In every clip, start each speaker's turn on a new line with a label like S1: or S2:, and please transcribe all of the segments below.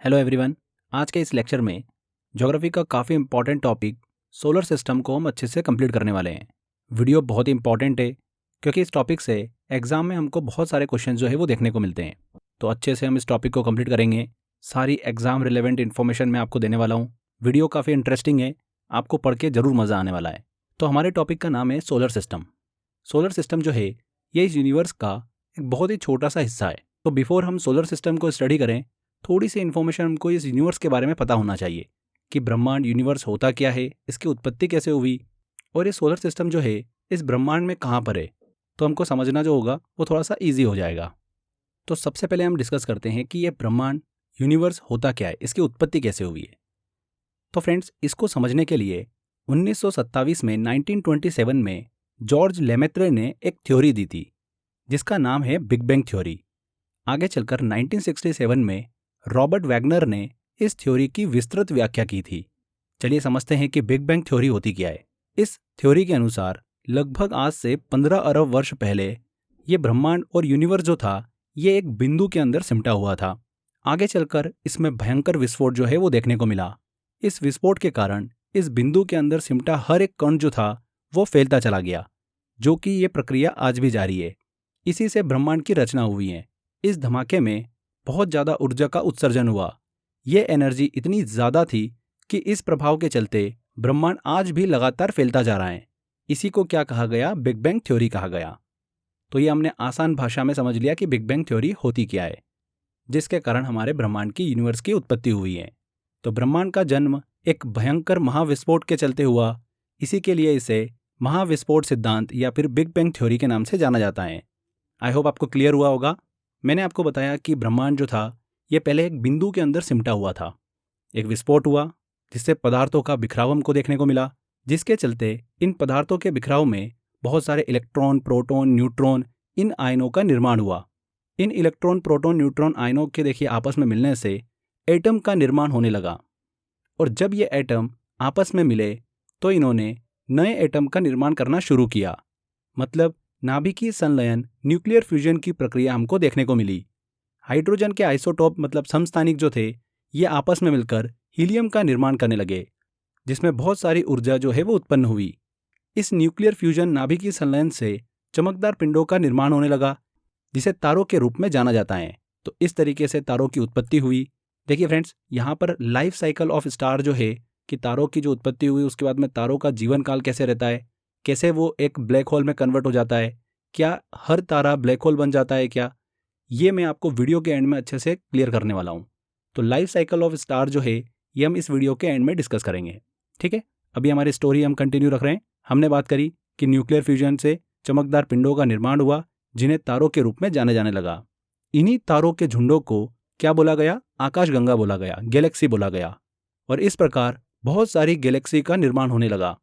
S1: Hello everyone. आज के इस लेक्चर में ज्योग्राफी का काफ़ी इंपॉर्टेंट टॉपिक सोलर सिस्टम को हम अच्छे से कंप्लीट करने वाले हैं। वीडियो बहुत ही इंपॉर्टेंट है क्योंकि इस टॉपिक से एग्जाम में हमको बहुत सारे क्वेश्चन जो है वो देखने को मिलते हैं। तो अच्छे से हम इस टॉपिक को कंप्लीट करेंगे। सारी एग्जाम रिलेवेंट इन्फॉर्मेशन मैं आपको देने वाला हूँ। वीडियो काफ़ी इंटरेस्टिंग है, आपको पढ़ के ज़रूर मज़ा आने वाला है। तो हमारे टॉपिक का नाम है सोलर सिस्टम। सोलर सिस्टम जो है ये इस यूनिवर्स का एक बहुत ही छोटा सा हिस्सा है। तो बिफोर हम सोलर सिस्टम को स्टडी करें, थोड़ी सी इन्फॉर्मेशन हमको इस यूनिवर्स के बारे में पता होना चाहिए कि ब्रह्मांड यूनिवर्स होता क्या है, इसकी उत्पत्ति कैसे हुई और ये सोलर सिस्टम जो है इस ब्रह्मांड में कहाँ पर है। तो हमको समझना जो होगा वो थोड़ा सा ईजी हो जाएगा। तो सबसे पहले हम डिस्कस करते हैं कि ये ब्रह्मांड यूनिवर्स होता क्या है, इसकी उत्पत्ति कैसे हुई है। तो फ्रेंड्स, इसको समझने के लिए 1927 में 1927 में जॉर्ज लेमेत्रे ने एक थ्योरी दी थी जिसका नाम है बिग बैंग थ्योरी। आगे चलकर 1967 में रॉबर्ट वैगनर ने इस थ्योरी की विस्तृत व्याख्या की थी। चलिए समझते हैं कि बिग बैंग थ्योरी होती क्या है। इस थ्योरी के अनुसार लगभग आज से 15 अरब वर्ष पहले ये ब्रह्मांड और यूनिवर्स जो था ये एक बिंदु के अंदर सिमटा हुआ था। आगे चलकर इसमें भयंकर विस्फोट जो है वो देखने को मिला। इस विस्फोट के कारण इस बिंदु के अंदर सिमटा हर एक कण जो था वो फैलता चला गया, जो कि ये प्रक्रिया आज भी जारी है। इसी से ब्रह्मांड की रचना हुई है। इस धमाके में बहुत ज़्यादा ऊर्जा का उत्सर्जन हुआ। ये एनर्जी इतनी ज़्यादा थी कि इस प्रभाव के चलते ब्रह्मांड आज भी लगातार फैलता जा रहा है। इसी को क्या कहा गया? बिग बैंग थ्योरी कहा गया। तो ये हमने आसान भाषा में समझ लिया कि बिग बैंग थ्योरी होती क्या है, जिसके कारण हमारे ब्रह्मांड की यूनिवर्स की उत्पत्ति हुई है। तो ब्रह्मांड का जन्म एक भयंकर महाविस्फोट के चलते हुआ, इसी के लिए इसे महाविस्फोट सिद्धांत या फिर बिग बैंग थ्योरी के नाम से जाना जाता है। आई होप आपको क्लियर हुआ होगा। मैंने आपको बताया कि ब्रह्मांड जो था ये पहले एक बिंदु के अंदर सिमटा हुआ था। एक विस्फोट हुआ जिससे पदार्थों का बिखराव हमको देखने को मिला, जिसके चलते इन पदार्थों के बिखराव में बहुत सारे इलेक्ट्रॉन, प्रोटॉन, न्यूट्रॉन, इन आयनों का निर्माण हुआ। इन इलेक्ट्रॉन, प्रोटॉन, न्यूट्रॉन आयनों के देखिए आपस में मिलने से एटम का निर्माण होने लगा। और जब ये एटम आपस में मिले तो इन्होंने नए एटम का निर्माण करना शुरू किया। मतलब नाभिकीय संलयन, न्यूक्लियर फ्यूजन की प्रक्रिया हमको देखने को मिली। हाइड्रोजन के आइसोटोप मतलब समस्थानिक जो थे ये आपस में मिलकर हीलियम का निर्माण करने लगे, जिसमें बहुत सारी ऊर्जा जो है वो उत्पन्न हुई। इस न्यूक्लियर फ्यूजन, नाभिकीय संलयन से चमकदार पिंडों का निर्माण होने लगा, जिसे तारों के रूप में जाना जाता है। तो इस तरीके से तारों की उत्पत्ति हुई। देखिए फ्रेंड्स, यहाँ पर लाइफ साइकिल ऑफ स्टार जो है कि तारों की जो उत्पत्ति हुई उसके बाद में तारों का जीवन काल कैसे रहता है, कैसे वो एक ब्लैक होल में कन्वर्ट हो जाता है, क्या हर तारा ब्लैक होल बन जाता है क्या, ये मैं आपको वीडियो के एंड में अच्छे से क्लियर करने वाला हूँ। तो लाइफ साइकिल ऑफ स्टार जो है ये हम इस वीडियो के एंड में डिस्कस करेंगे। ठीक है, अभी हमारी स्टोरी हम कंटिन्यू रख रहे हैं। हमने बात करी कि न्यूक्लियर फ्यूजन से चमकदार पिंडों का निर्माण हुआ जिन्हें तारों के रूप में जाने जाने लगा। इन्हीं तारों के झुंडों को क्या बोला गया? आकाशगंगा बोला गया, गैलेक्सी बोला गया। और इस प्रकार बहुत सारी गैलेक्सी का निर्माण होने लगा।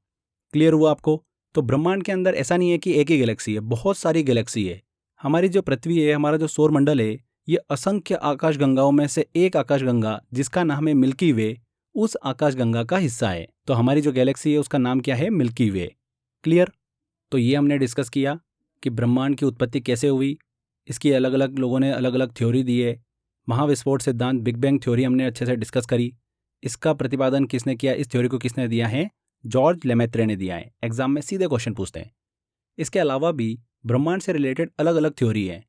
S1: क्लियर हुआ आपको? तो ब्रह्मांड के अंदर ऐसा नहीं है कि एक ही गैलेक्सी है, बहुत सारी गैलेक्सी है। हमारी जो पृथ्वी है, हमारा जो सौर मंडल है, ये असंख्य आकाशगंगाओं में से एक आकाशगंगा जिसका नाम है मिल्की वे, उस आकाशगंगा का हिस्सा है। तो हमारी जो गैलेक्सी है उसका नाम क्या है? मिल्की वे। क्लियर? तो ये हमने डिस्कस किया कि ब्रह्मांड की उत्पत्ति कैसे हुई। इसकी अलग अलग लोगों ने अलग अलग थ्योरी दी है। महाविस्फोट सिद्धांत, बिग बैंग थ्योरी हमने अच्छे से डिस्कस करी। इसका प्रतिपादन किसने किया, इस थ्योरी को किसने दिया है? जॉर्ज लेमेत्रे ने दिया है। एग्जाम में सीधे क्वेश्चन पूछते हैं। इसके अलावा भी ब्रह्मांड से रिलेटेड अलग अलग थ्योरी है।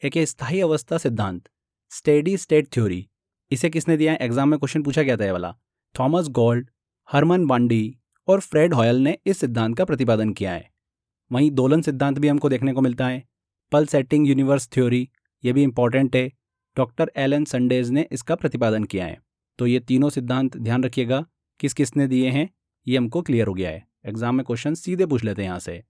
S1: एक है स्थायी अवस्था सिद्धांत, स्टेडी स्टेट थ्योरी। इसे किसने दिया है? एग्जाम में क्वेश्चन पूछा गया था ये वाला। थॉमस गोल्ड, हरमन बांडी और फ्रेड हॉयल ने इस सिद्धांत का प्रतिपादन किया है। वहीं दोलन सिद्धांत भी हमको देखने को मिलता है। पल्सेटिंग यूनिवर्स थ्योरी, ये भी इंपॉर्टेंट है। डॉक्टर एलन संडेज ने इसका प्रतिपादन किया है। तो ये तीनों सिद्धांत ध्यान रखिएगा किस किसने दिए हैं, ये हमको क्लियर हो गया है। एग्जाम में क्वेश्चन सीधे पूछ लेते हैं यहाँ से।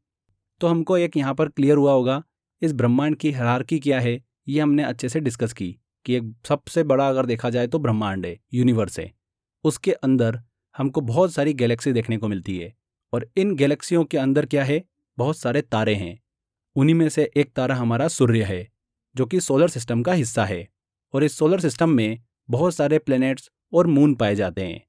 S1: तो हमको एक यहाँ पर क्लियर हुआ होगा इस ब्रह्मांड की हायरार्की क्या है, ये हमने अच्छे से डिस्कस की कि एक सबसे बड़ा अगर देखा जाए तो ब्रह्मांड है, यूनिवर्स है। उसके अंदर हमको बहुत सारी गैलेक्सी देखने को मिलती है और इन गैलेक्सियों के अंदर क्या है? बहुत सारे तारे हैं। उन्हीं में से एक तारा हमारा सूर्य है जो कि सोलर सिस्टम का हिस्सा है। और इस सोलर सिस्टम में बहुत सारे प्लैनेट्स और मून पाए जाते हैं।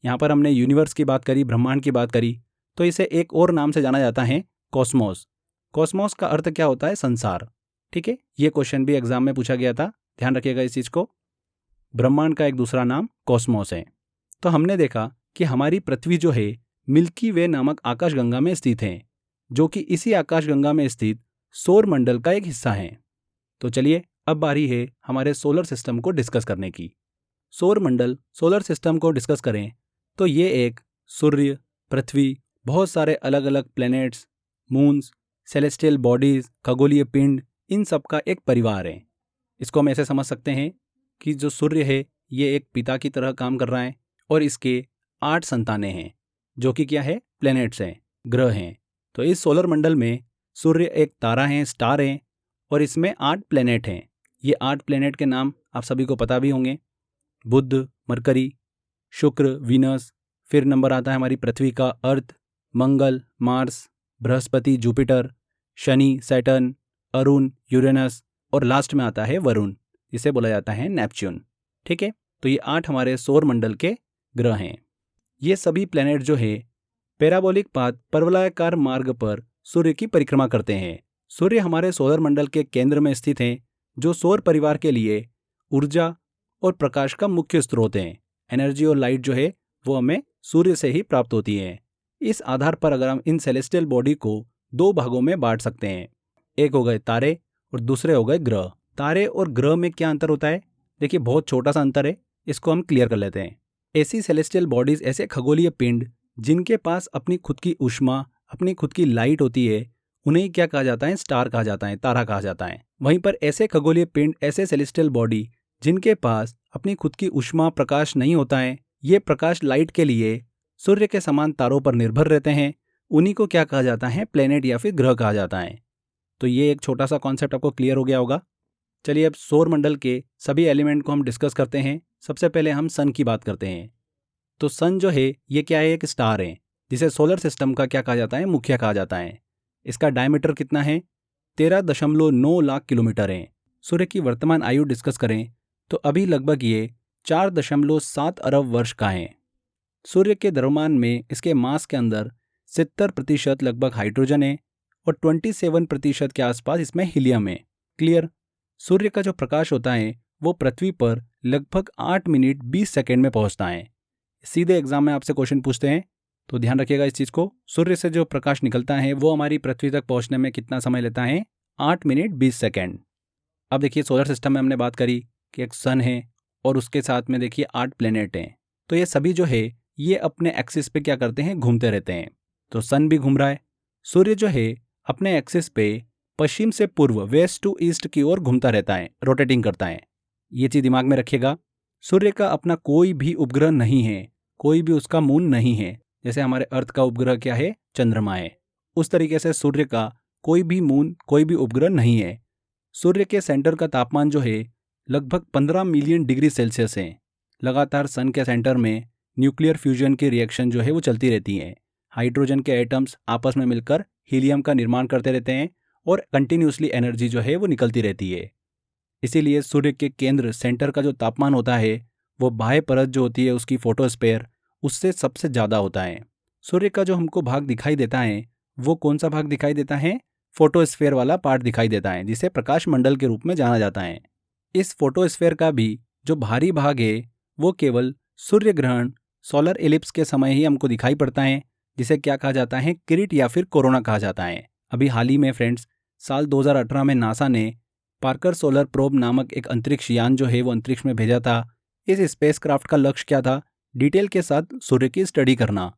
S1: यहाँ पर हमने यूनिवर्स की बात करी, ब्रह्मांड की बात करी, तो इसे एक और नाम से जाना जाता है, कॉस्मोस। कॉस्मोस का अर्थ क्या होता है? संसार। ठीक है, ये क्वेश्चन भी एग्जाम में पूछा गया था, ध्यान रखिएगा इस चीज को। ब्रह्मांड का एक दूसरा नाम कॉस्मोस है। तो हमने देखा कि हमारी पृथ्वी जो है मिल्की वे नामक आकाशगंगा में स्थित है, जो कि इसी आकाशगंगा में स्थित सौर मंडल का एक हिस्सा है। तो चलिए अब बारी है हमारे सोलर सिस्टम को डिस्कस करने की। सौर मंडल सोलर सिस्टम को डिस्कस करें तो ये एक सूर्य, पृथ्वी, बहुत सारे अलग अलग प्लैनेट्स, मून्स, सेलेस्टियल बॉडीज, खगोलीय पिंड, इन सब का एक परिवार है। इसको हम ऐसे समझ सकते हैं कि जो सूर्य है ये एक पिता की तरह काम कर रहा है और इसके 8 संतानें हैं, जो कि क्या है, प्लैनेट्स हैं, ग्रह हैं। तो इस सोलर मंडल में सूर्य एक तारा है, स्टार है, और इसमें 8 प्लैनेट हैं। ये 8 प्लैनेट के नाम आप सभी को पता भी होंगे: बुध, मरकरी, शुक्र, वीनस, फिर नंबर आता है हमारी पृथ्वी का Earth, Mangal, Mars, Brihaspati, Jupiter, Shani, Saturn, Arun, Uranus, और लास्ट में आता है वरुण, इसे बोला जाता है नेपच्यून। ठीक है, तो ये 8 हमारे सौर मंडल के ग्रह हैं। ये सभी प्लैनेट जो है पैराबोलिक पाथ, परवलयाकार मार्ग पर सूर्य की परिक्रमा करते हैं। सूर्य हमारे सौर मंडल के केंद्र में स्थित हैं, जो सौर परिवार के लिए ऊर्जा और प्रकाश का मुख्य स्रोत हैं। एनर्जी और लाइट जो है वो हमें सूर्य से ही प्राप्त होती है। इस आधार पर अगर हम इन सेलेस्टियल बॉडी को 2 भागों में बांट सकते हैं, एक हो गए तारे और दूसरे हो गए ग्रह। तारे और ग्रह में क्या अंतर होता है? देखिए, बहुत छोटा सा अंतर है, इसको हम क्लियर कर लेते हैं। ऐसी सेलेस्टियल बॉडीज, ऐसे खगोलीय पिंड जिनके पास अपनी खुद की ऊष्मा, अपनी खुद की लाइट होती है, उन्हें क्या कहा जाता है? स्टार कहा जाता है, तारा कहा जाता है। वहीं पर ऐसे खगोलीय पिंड, ऐसे सेलेस्टियल बॉडी जिनके पास अपनी खुद की ऊष्मा, प्रकाश नहीं होता है, ये प्रकाश लाइट के लिए सूर्य के समान तारों पर निर्भर रहते हैं, उन्हीं को क्या कहा जाता है? प्लेनेट या फिर ग्रह कहा जाता है। तो ये एक छोटा सा कॉन्सेप्ट आपको क्लियर हो गया होगा। चलिए अब सौर मंडल के सभी एलिमेंट को हम डिस्कस करते हैं। सबसे पहले हम सन की बात करते हैं। तो सन जो है ये क्या है? एक स्टार है, जिसे सोलर सिस्टम का क्या कहा जाता है? मुखिया कहा जाता है। इसका डायमीटर कितना है? 13.9 लाख किलोमीटर है। सूर्य की वर्तमान आयु डिस्कस करें तो अभी लगभग ये 4.7 अरब वर्ष का है। सूर्य के द्रव्यमान में इसके मास के अंदर 70% लगभग हाइड्रोजन है और 27% के आसपास इसमें हीलियम है। क्लियर? सूर्य का जो प्रकाश होता है वो पृथ्वी पर लगभग 8 मिनट 20 सेकेंड में पहुंचता है। सीधे एग्जाम में आपसे क्वेश्चन पूछते हैं तो ध्यान रखिएगा इस चीज़ को। सूर्य से जो प्रकाश निकलता है वो हमारी पृथ्वी तक पहुंचने में कितना समय लेता है? 8 मिनट 20 सेकेंड। अब देखिए, सोलर सिस्टम में हमने बात करी कि एक सन है और उसके साथ में देखिए 8 प्लेनेट हैं। तो ये सभी जो है ये अपने एक्सिस पे क्या करते हैं? घूमते रहते हैं। तो सन भी घूम रहा है। सूर्य जो है अपने एक्सिस पे पश्चिम से पूर्व, वेस्ट टू ईस्ट की ओर घूमता रहता है, रोटेटिंग करता है। ये चीज़ दिमाग में रखिएगा। सूर्य का अपना कोई भी उपग्रह नहीं है, कोई भी उसका मून नहीं है। जैसे हमारे अर्थ का उपग्रह क्या है? चंद्रमा है। उस तरीके से सूर्य का कोई भी मून, कोई भी उपग्रह नहीं है। सूर्य के सेंटर का तापमान जो है लगभग 15 मिलियन डिग्री सेल्सियस है। लगातार सन के सेंटर में न्यूक्लियर फ्यूजन की रिएक्शन जो है वो चलती रहती है। हाइड्रोजन के एटम्स आपस में मिलकर हीलियम का निर्माण करते रहते हैं और कंटिन्यूसली एनर्जी जो है वो निकलती रहती है। इसीलिए सूर्य के केंद्र, सेंटर का जो तापमान होता है वो बाह्य परत जो होती है उसकी फोटोस्फीयर, उससे सबसे ज़्यादा होता है। सूर्य का जो हमको भाग दिखाई देता है वो कौन सा भाग दिखाई देता है? फोटोस्फीयर वाला पार्ट दिखाई देता है, जिसे प्रकाश मंडल के रूप में जाना जाता है। इस फोटोस्फीयर का भी जो भारी भाग है वो केवल सूर्य ग्रहण, सोलर एलिप्स के समय ही हमको दिखाई पड़ता है, जिसे क्या कहा जाता है? किरिट या फिर कोरोना कहा जाता है। अभी हाल ही में फ्रेंड्स, साल 2018 में नासा ने पार्कर सोलर प्रोब नामक एक अंतरिक्ष यान जो है वो अंतरिक्ष में भेजा था। इस स्पेसक्राफ्ट का लक्ष्य क्या था? डिटेल के साथ सूर्य की स्टडी करना।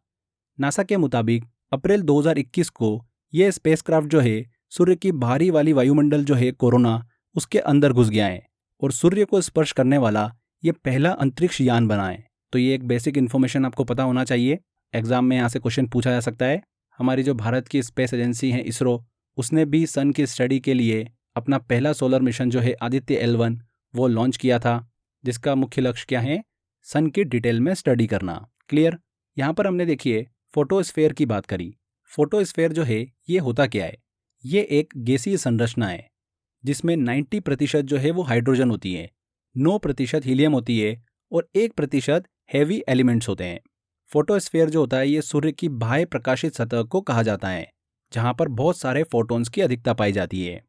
S1: नासा के मुताबिक अप्रैल 2021 को यह स्पेसक्राफ्ट जो है सूर्य की भारी वाली वायुमंडल जो है कोरोना, उसके अंदर घुस गया है और सूर्य को स्पर्श करने वाला ये पहला अंतरिक्ष यान बना है। तो ये एक बेसिक इन्फॉर्मेशन आपको पता होना चाहिए। एग्जाम में यहाँ से क्वेश्चन पूछा जा सकता है। हमारी जो भारत की स्पेस एजेंसी है इसरो, उसने भी सन की स्टडी के लिए अपना पहला सोलर मिशन जो है आदित्य L1 वो लॉन्च किया था, जिसका मुख्य लक्ष्य क्या है? सन की डिटेल में स्टडी करना। क्लियर? यहाँ पर हमने देखिए फोटोस्फेयर की बात करी। फोटोस्फेयर जो है ये होता क्या है? ये एक गैसीय संरचना है जिसमें 90% जो है वो हाइड्रोजन होती है, 9% हीलियम होती है और 1% हैवी एलिमेंट्स होते हैं। फोटोस्फेयर जो होता है ये सूर्य की बाह्य प्रकाशित सतह को कहा जाता है, जहाँ पर बहुत सारे फोटॉन्स की अधिकता पाई जाती है।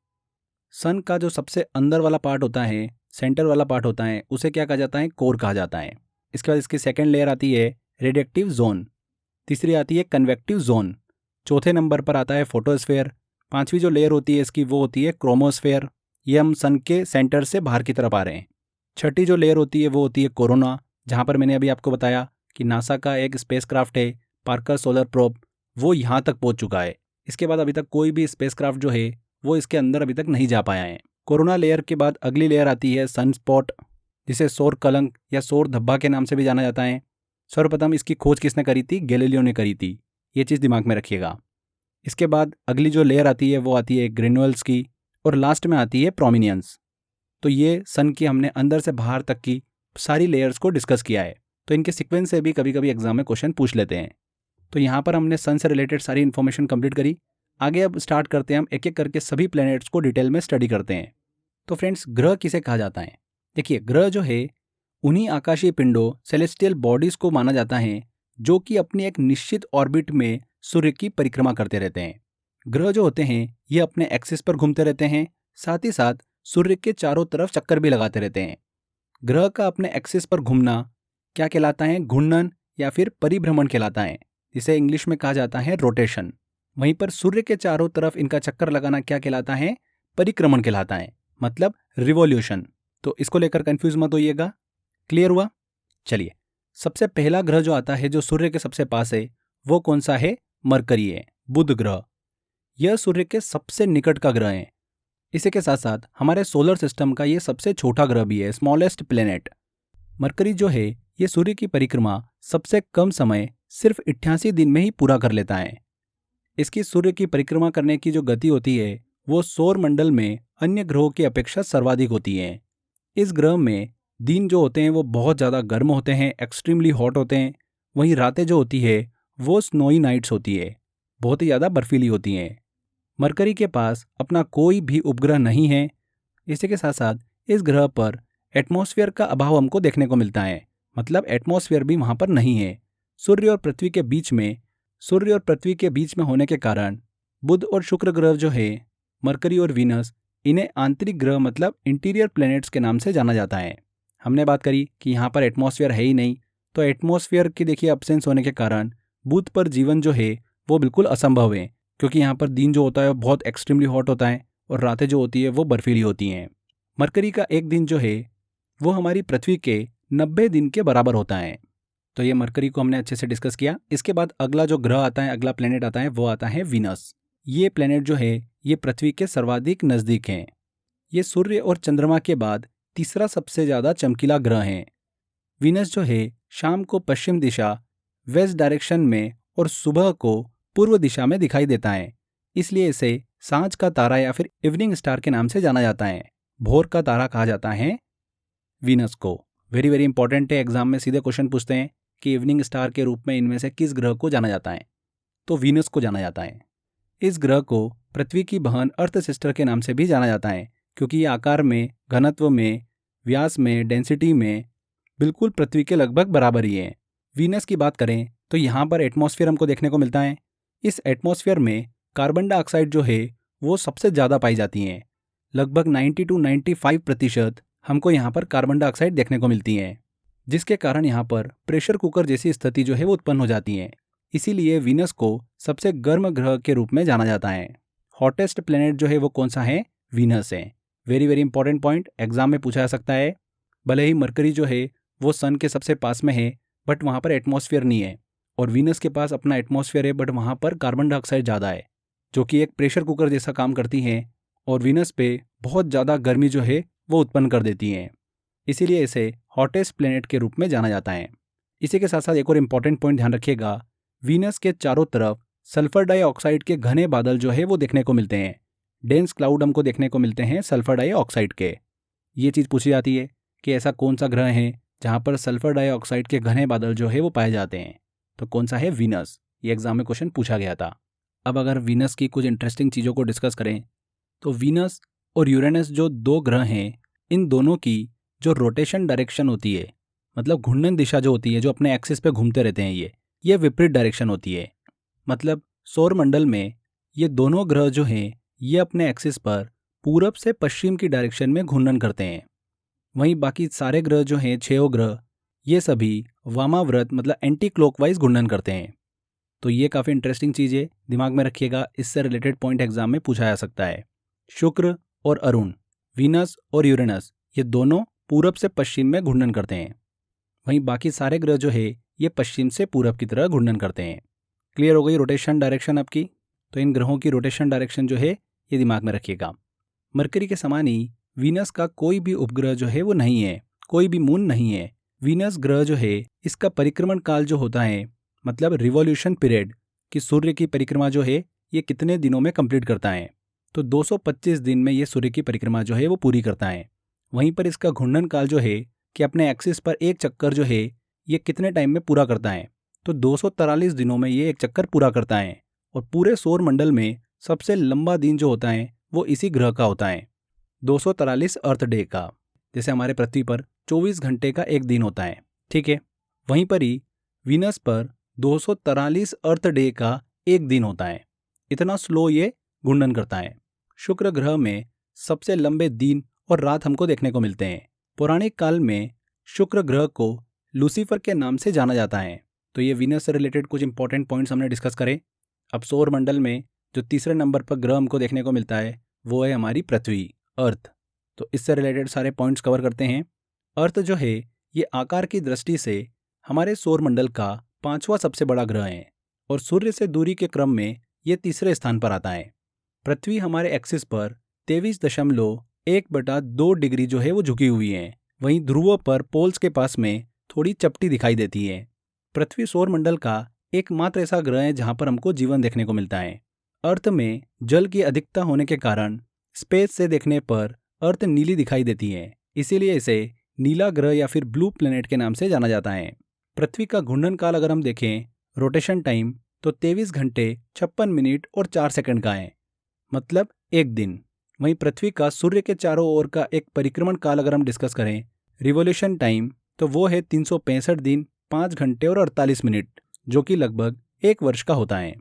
S1: सन का जो सबसे अंदर वाला पार्ट होता है सेंटर वाला पार्ट होता है उसे क्या कहा जाता है, कोर कहा जाता है। इसके बाद इसकी सेकेंड लेयर आती है रेडिएक्टिव जोन, तीसरी आती है कन्वेक्टिव जोन, चौथे नंबर पर आता है फोटोस्फेयर, पांचवी जो लेयर होती है इसकी वो होती है क्रोमोस्फेयर, ये हम सन के सेंटर से बाहर की तरफ आ रहे हैं। छठी जो लेयर होती है वो होती है कोरोना, जहाँ पर मैंने अभी आपको बताया कि नासा का एक स्पेसक्राफ्ट है पार्कर सोलर प्रोब, वो यहाँ तक पहुँच चुका है। इसके बाद अभी तक कोई भी स्पेसक्राफ्ट जो है वो इसके अंदर अभी तक नहीं जा पाया है। कोरोना लेयर के बाद अगली लेयर आती है सनस्पॉट, जिसे सौर कलंक या सौर धब्बा के नाम से भी जाना जाता है। सर्वप्रथम इसकी खोज किसने करी थी, गैलीलियो ने करी थी, ये चीज़ दिमाग में रखिएगा। इसके बाद अगली जो लेयर आती है वो आती है ग्रेन्युल्स की, और लास्ट में आती है प्रोमिनियंस। तो ये सन की हमने अंदर से बाहर तक की सारी लेयर्स को डिस्कस किया है। तो इनके सीक्वेंस से भी कभी कभी एग्जाम में क्वेश्चन पूछ लेते हैं। तो यहाँ पर हमने सन से रिलेटेड सारी इन्फॉर्मेशन कंप्लीट करी। आगे अब स्टार्ट करते हैं, हम एक एक करके सभी प्लैनेट्स को डिटेल में स्टडी करते हैं। तो फ्रेंड्स, ग्रह किसे कहा जाता है? देखिए, ग्रह जो है उन्हीं आकाशीय पिंडों सेलेस्टियल बॉडीज को माना जाता है जो कि अपनी एक निश्चित ऑर्बिट में सूर्य की परिक्रमा करते रहते हैं। ग्रह जो होते हैं ये अपने एक्सिस पर घूमते रहते हैं, साथ ही साथ सूर्य के चारों तरफ चक्कर भी लगाते रहते हैं। ग्रह का अपने एक्सिस पर घूमना क्या कहलाता है, घूर्णन या फिर परिभ्रमण कहलाता है, जिसे इंग्लिश में कहा जाता है रोटेशन। वहीं पर सूर्य के चारों तरफ इनका चक्कर लगाना क्या कहलाता है, परिक्रमण कहलाता है, मतलब रिवॉल्यूशन। तो इसको लेकर कंफ्यूज मत होइएगा। क्लियर हुआ? चलिए, सबसे पहला ग्रह जो आता है जो सूर्य के सबसे पास है वो कौन सा है? मरकरी है, बुध ग्रह। यह सूर्य के सबसे निकट का ग्रह है। इसी के साथ साथ हमारे सोलर सिस्टम का ये सबसे छोटा ग्रह भी है, स्मॉलेस्ट प्लेनेट। मरकरी जो है ये सूर्य की परिक्रमा सबसे कम समय सिर्फ 88 दिन में ही पूरा कर लेता है। इसकी सूर्य की परिक्रमा करने की जो गति होती है वो सौर मंडल में अन्य ग्रहों की अपेक्षा सर्वाधिक होती है। इस ग्रह में दिन जो होते हैं वो बहुत ज़्यादा गर्म होते हैं, एक्सट्रीमली हॉट होते हैं। वहीं रातें जो होती है वो स्नोई नाइट्स होती है, बहुत ही ज़्यादा बर्फीली होती हैं। मरकरी के पास अपना कोई भी उपग्रह नहीं है। इसी के साथ साथ इस ग्रह पर एटमॉस्फेयर का अभाव हमको देखने को मिलता है, मतलब एटमॉस्फेयर भी वहाँ पर नहीं है। सूर्य और पृथ्वी के बीच में होने के कारण बुध और शुक्र ग्रह जो है, मरकरी और वीनस, इन्हें आंतरिक ग्रह मतलब इंटीरियर प्लैनेट्स के नाम से जाना जाता है। हमने बात करी कि यहाँ पर एटमॉस्फेयर है ही नहीं, तो एटमॉस्फेयर की देखिए अब्सेंस होने के कारण बुध पर जीवन जो है वो बिल्कुल असंभव है, क्योंकि यहाँ पर दिन जो होता है वो बहुत एक्सट्रीमली हॉट होता है और रातें जो होती है वो बर्फीली होती हैं। मरकरी का एक दिन जो है वो हमारी पृथ्वी के 90 दिन के बराबर होता है। तो ये मरकरी को हमने अच्छे से डिस्कस किया। इसके बाद अगला जो ग्रह आता है, अगला प्लेनेट आता है, वो आता है वीनस। ये प्लेनेट जो है ये पृथ्वी के सर्वाधिक नज़दीक हैं। ये सूर्य और चंद्रमा के बाद तीसरा सबसे ज़्यादा चमकीला ग्रह है। वीनस जो है शाम को पश्चिम दिशा वेस्ट डायरेक्शन में और सुबह को पूर्व दिशा में दिखाई देता है, इसलिए इसे सांझ का तारा या फिर इवनिंग स्टार के नाम से जाना जाता है। भोर का तारा कहा जाता है वीनस को। वेरी वेरी इंपॉर्टेंट है, एग्जाम में सीधे क्वेश्चन पूछते हैं कि इवनिंग स्टार के रूप में इनमें से किस ग्रह को जाना जाता है, तो वीनस को जाना जाता है। इस ग्रह को पृथ्वी की बहन अर्थ सिस्टर के नाम से भी जाना जाता है, क्योंकि ये आकार में, घनत्व में, व्यास में, डेंसिटी में बिल्कुल पृथ्वी के लगभग बराबर ही है। वीनस की बात करें तो यहाँ पर एटमॉस्फेयर हमको देखने को मिलता है। इस एटमॉस्फेयर में कार्बन डाइऑक्साइड जो है वो सबसे ज़्यादा पाई जाती हैं। लगभग 90 to 95% हमको यहाँ पर कार्बन डाइऑक्साइड देखने को मिलती हैं, जिसके कारण यहाँ पर प्रेशर कुकर जैसी स्थिति जो है वो उत्पन्न हो जाती है। इसीलिए वीनस को सबसे गर्म ग्रह के रूप में जाना जाता है। हॉटेस्ट प्लेनेट जो है वो कौन सा है? वीनस है। Very very important point, exam में पूछा जा सकता है। भले ही मरकरी जो है वो सन के सबसे पास में है, बट वहाँ पर एटमॉस्फेयर नहीं है, और वीनस के पास अपना एटमॉस्फेयर है, बट वहाँ पर कार्बन डाइऑक्साइड ज़्यादा है, जो कि एक प्रेशर कुकर जैसा काम करती हैं और वीनस पे बहुत ज़्यादा गर्मी जो है वो उत्पन्न कर देती हैं। इसीलिए इसे हॉटेस्ट प्लेनेट के रूप में जाना जाता है। इसी के साथ साथ एक और इम्पॉर्टेंट पॉइंट ध्यान रखिएगा, वीनस के चारों तरफ सल्फर डाइऑक्साइड के घने बादल जो है वो देखने को मिलते हैं। डेंस क्लाउड हमको देखने को मिलते हैं सल्फर डाइऑक्साइड के। ये चीज़ पूछी जाती है कि ऐसा कौन सा ग्रह है जहाँ पर सल्फर डाइऑक्साइड के घने बादल जो है वो पाए जाते हैं, तो कौन सा है? वीनस। ये एग्जाम में क्वेश्चन पूछा गया था। अब अगर वीनस की कुछ इंटरेस्टिंग चीज़ों को डिस्कस करें तो वीनस और यूरेनस जो दो ग्रह हैं, इन दोनों की जो रोटेशन डायरेक्शन होती है, मतलब घूर्णन दिशा जो होती है, जो अपने एक्सिस पे घूमते रहते हैं, ये विपरीत डायरेक्शन होती है। मतलब सौर मंडल में ये दोनों ग्रह जो हैं ये अपने एक्सिस पर पूरब से पश्चिम की डायरेक्शन में घूर्णन करते हैं। वहीं बाकी सारे ग्रह जो हैं 6 ग्रह, ये सभी वामाव्रत मतलब एंटी क्लॉकवाइज घूर्णन करते हैं। तो ये काफ़ी इंटरेस्टिंग चीज़ है, दिमाग में रखिएगा, इससे रिलेटेड पॉइंट एग्जाम में पूछा जा सकता है। शुक्र और अरुण, वीनस और यूरेनस, ये दोनों पूरब से पश्चिम में घूर्णन करते हैं। वहीं बाकी सारे ग्रह जो है ये पश्चिम से पूरब की तरह घूर्णन करते हैं। क्लियर हो गई रोटेशन डायरेक्शन आपकी? तो इन ग्रहों की रोटेशन डायरेक्शन जो है ये दिमाग में रखिएगा। मरकरी के समान ही वीनस का कोई भी उपग्रह जो है वो नहीं है, कोई भी मून नहीं है। वीनस ग्रह जो है इसका परिक्रमण काल जो होता है, मतलब रिवॉल्यूशन पीरियड, कि सूर्य की परिक्रमा जो है ये कितने दिनों में कंप्लीट करता है, तो 225 दिन में ये सूर्य की परिक्रमा जो है वो पूरी करता है। वहीं पर इसका घूर्णन काल जो है कि अपने एक्सिस पर एक चक्कर जो है ये कितने टाइम में पूरा करता है, तो 243 दिनों में ये एक चक्कर पूरा करता है। और पूरे सौर मंडल में सबसे लंबा दिन जो होता है वो इसी ग्रह का होता है, 243 अर्थ डे का। जैसे हमारे पृथ्वी पर 24 घंटे का एक दिन होता है, ठीक है। वहीं पर ही वीनस पर 243 अर्थ डे का एक दिन होता है। इतना स्लो ये घूर्णन करता है। शुक्र ग्रह में सबसे लंबे दिन और रात हमको देखने को मिलते हैं। पौराणिक काल में शुक्र ग्रह को लूसीफर के नाम से जाना जाता है। तो ये वीनस से रिलेटेड कुछ इंपॉर्टेंट पॉइंट्स हमने डिस्कस करें। अब सौर मंडल में जो तीसरे नंबर पर ग्रह हमको देखने को मिलता है वो है हमारी पृथ्वी, अर्थ। तो इससे रिलेटेड सारे पॉइंट्स कवर करते हैं। अर्थ जो है ये आकार की दृष्टि से हमारे सौर मंडल का 5वां सबसे बड़ा ग्रह है और सूर्य से दूरी के क्रम में ये तीसरे स्थान पर आता है। पृथ्वी हमारे एक्सिस पर 23.1/2 डिग्री जो है वो झुकी हुई है। वहीं ध्रुवों पर पोल्स के पास में थोड़ी चपटी दिखाई देती है। पृथ्वी सौर मंडल का एकमात्र ऐसा ग्रह है जहां पर हमको जीवन देखने को मिलता है। अर्थ में जल की अधिकता होने के कारण स्पेस से देखने पर अर्थ नीली दिखाई देती है, इसीलिए इसे नीला ग्रह या फिर ब्लू प्लेनेट के नाम से जाना जाता है। पृथ्वी का घूर्णन काल अगर हम देखें, रोटेशन टाइम, तो 23 घंटे 56 मिनट और 4 सेकंड का है, मतलब एक दिन। वहीं पृथ्वी का सूर्य के चारों ओर का एक परिक्रमण काल अगर हम डिस्कस करें, रिवोल्यूशन टाइम, तो वो है 365 दिन 5 घंटे और 48 मिनट, जो कि लगभग एक वर्ष का होता है।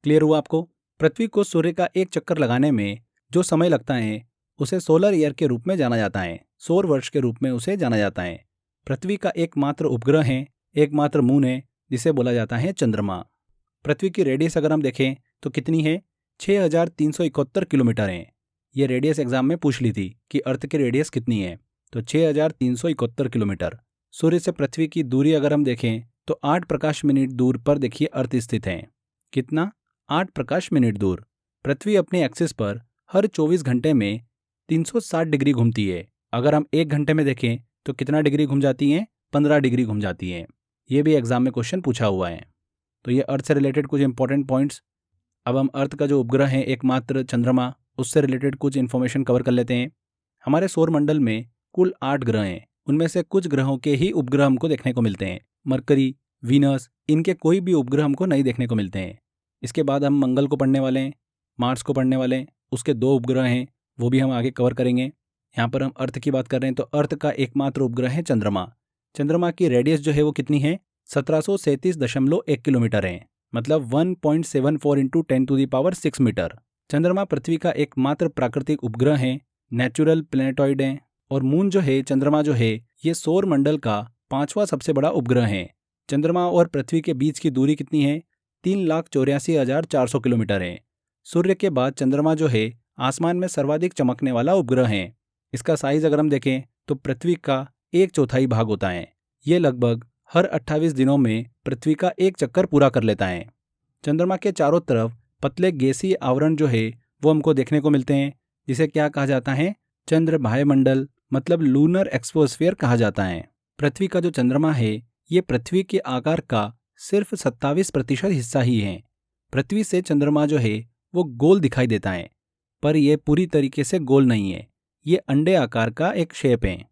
S1: क्लियर हुआ आपको? पृथ्वी को सूर्य का एक चक्कर लगाने में जो समय लगता है उसे सोलर ईयर के रूप में जाना जाता है, सौर वर्ष के रूप में उसे जाना जाता है। पृथ्वी का एकमात्र उपग्रह है, एकमात्र मून है, जिसे बोला जाता है चंद्रमा। पृथ्वी की रेडियस अगर हम देखें तो कितनी है? 6371 किलोमीटर है। ये रेडियस एग्जाम में पूछ ली थी कि अर्थ की रेडियस कितनी है, तो 6371 किलोमीटर। सूर्य से पृथ्वी की दूरी अगर हम देखें तो 8 प्रकाश मिनट दूर पर देखिए अर्थ स्थित है। कितना? 8 प्रकाश मिनट दूर। पृथ्वी अपने एक्सिस पर हर 24 घंटे में 360 डिग्री घूमती है। अगर हम 1 घंटे में देखें तो कितना डिग्री घूम जाती है? 15 डिग्री घूम जाती है। ये भी एग्जाम में क्वेश्चन पूछा हुआ है। तो ये अर्थ से रिलेटेड कुछ इंपॉर्टेंट पॉइंट्स। अब हम अर्थ का जो उपग्रह है एकमात्र चंद्रमा, उससे रिलेटेड कुछ इन्फॉर्मेशन कवर कर लेते हैं। हमारे सौर मंडल में कुल 8 ग्रह हैं, उनमें से कुछ ग्रहों के ही उपग्रह हमको देखने को मिलते हैं। मरकरी, वीनस, इनके कोई भी उपग्रह हमको नहीं देखने को मिलते हैं। इसके बाद हम मंगल को पढ़ने वाले हैं, मार्स को पढ़ने वाले हैं, उसके 2 उपग्रह हैं, वो भी हम आगे कवर करेंगे। यहाँ पर हम अर्थ की बात कर रहे हैं तो अर्थ का एकमात्र उपग्रह है चंद्रमा। चंद्रमा की रेडियस जो है वो कितनी है? 1737.1 किलोमीटर है, मतलब 1.74 इंटू 10⁶ मीटर। चंद्रमा पृथ्वी का एकमात्र प्राकृतिक उपग्रह है, नेचुरल प्लेनेटॉइड है। और मून जो है, चंद्रमा जो है, ये सौर मंडल का 5वां सबसे बड़ा उपग्रह है। चंद्रमा और पृथ्वी के बीच की दूरी कितनी है? 3,84,400 किलोमीटर है। सूर्य के बाद चंद्रमा जो है आसमान में सर्वाधिक चमकने वाला उपग्रह है। इसका साइज अगर हम देखें तो पृथ्वी का 1/4 भाग होता है। ये लगभग हर 28 दिनों में पृथ्वी का एक चक्कर पूरा कर लेता है। चंद्रमा के चारों तरफ पतले गैसीय आवरण जो है वो हमको देखने को मिलते हैं, जिसे क्या कहा जाता है? चंद्र बाह्यमंडल, मतलब लूनर एक्सपोस्फीयर कहा जाता है। पृथ्वी का जो चंद्रमा है ये पृथ्वी के आकार का सिर्फ 27% हिस्सा ही है। पृथ्वी से चंद्रमा जो है वो गोल दिखाई देता है, पर यह पूरी तरीके से गोल नहीं है। ये अंडे आकार का एक शेप है।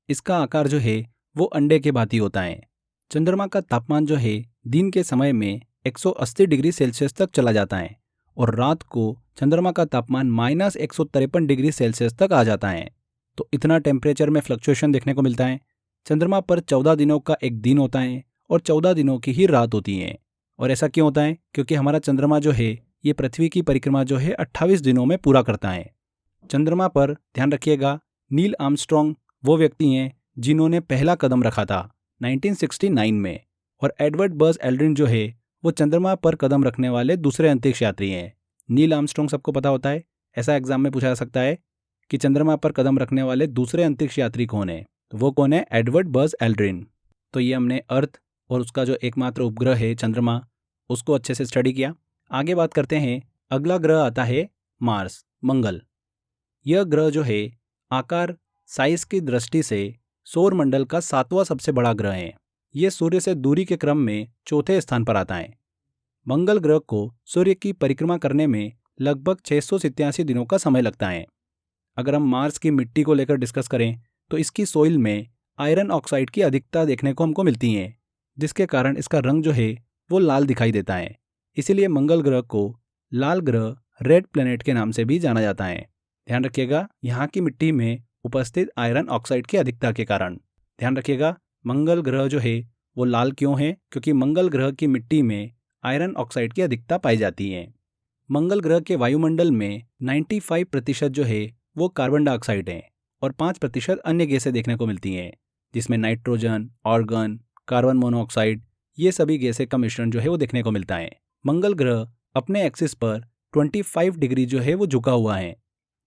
S1: इसका आकार जो है वो अंडे के भांति होता है। चंद्रमा का तापमान जो है दिन के समय में 180 डिग्री सेल्सियस तक चला जाता है और रात को चंद्रमा का तापमान -153 डिग्री सेल्सियस तक आ जाता है। तो इतना टेम्परेचर में फ्लक्चुएशन देखने को मिलता है। चंद्रमा पर 14 दिनों का एक दिन होता है और 14 दिनों की ही रात होती है। और ऐसा क्यों होता है? क्योंकि हमारा चंद्रमा जो है ये पृथ्वी की परिक्रमा जो है 28 दिनों में पूरा करता है। चंद्रमा पर ध्यान रखिएगा, नील आर्मस्ट्रॉन्ग वो व्यक्ति हैं जिन्होंने पहला कदम रखा था 1969 में। और एडवर्ड बज़ एल्ड्रिन जो है वो चंद्रमा पर कदम रखने वाले दूसरे अंतरिक्ष यात्री हैं। नील आर्मस्ट्रॉन्ग सबको पता होता है, ऐसा एग्जाम में पूछा जा सकता है कि चंद्रमा पर कदम रखने वाले दूसरे अंतरिक्ष यात्री कौन है, तो वो कौन है? Edward buzz Aldrin. तो ये हमने अर्थ और उसका जो एकमात्र उपग्रह है चंद्रमा, उसको अच्छे से स्टडी किया। आगे बात करते हैं, अगला ग्रह आता है मार्स, मंगल। यह ग्रह जो है आकार साइज की दृष्टि से सौर मंडल का 7वां सबसे बड़ा ग्रह है। यह सूर्य से दूरी के क्रम में चौथे स्थान पर आता है। मंगल ग्रह को सूर्य की परिक्रमा करने में लगभग 687 दिनों का समय लगता है। अगर हम मार्स की मिट्टी को लेकर डिस्कस करें तो इसकी सॉइल में आयरन ऑक्साइड की अधिकता देखने को हमको मिलती है, जिसके कारण इसका रंग जो है वो लाल दिखाई देता है। इसीलिए मंगल ग्रह को लाल ग्रह, रेड प्लेनेट के नाम से भी जाना जाता है। ध्यान रखिएगा, यहाँ की मिट्टी में उपस्थित आयरन ऑक्साइड की अधिकता के कारण। ध्यान रखिएगा, मंगल ग्रह जो है वो लाल क्यों है? क्योंकि मंगल ग्रह की मिट्टी में आयरन ऑक्साइड की अधिकता पाई जाती है। मंगल ग्रह के वायुमंडल में 95% जो है वो कार्बन डाइऑक्साइड है और 5% अन्य गैसें देखने को मिलती हैं, जिसमें नाइट्रोजन, ऑर्गन, कार्बन मोनोऑक्साइड, ये सभी गैसें का मिश्रण जो है वो देखने को मिलता है। मंगल ग्रह अपने एक्सिस पर 25 डिग्री जो है वो झुका हुआ है,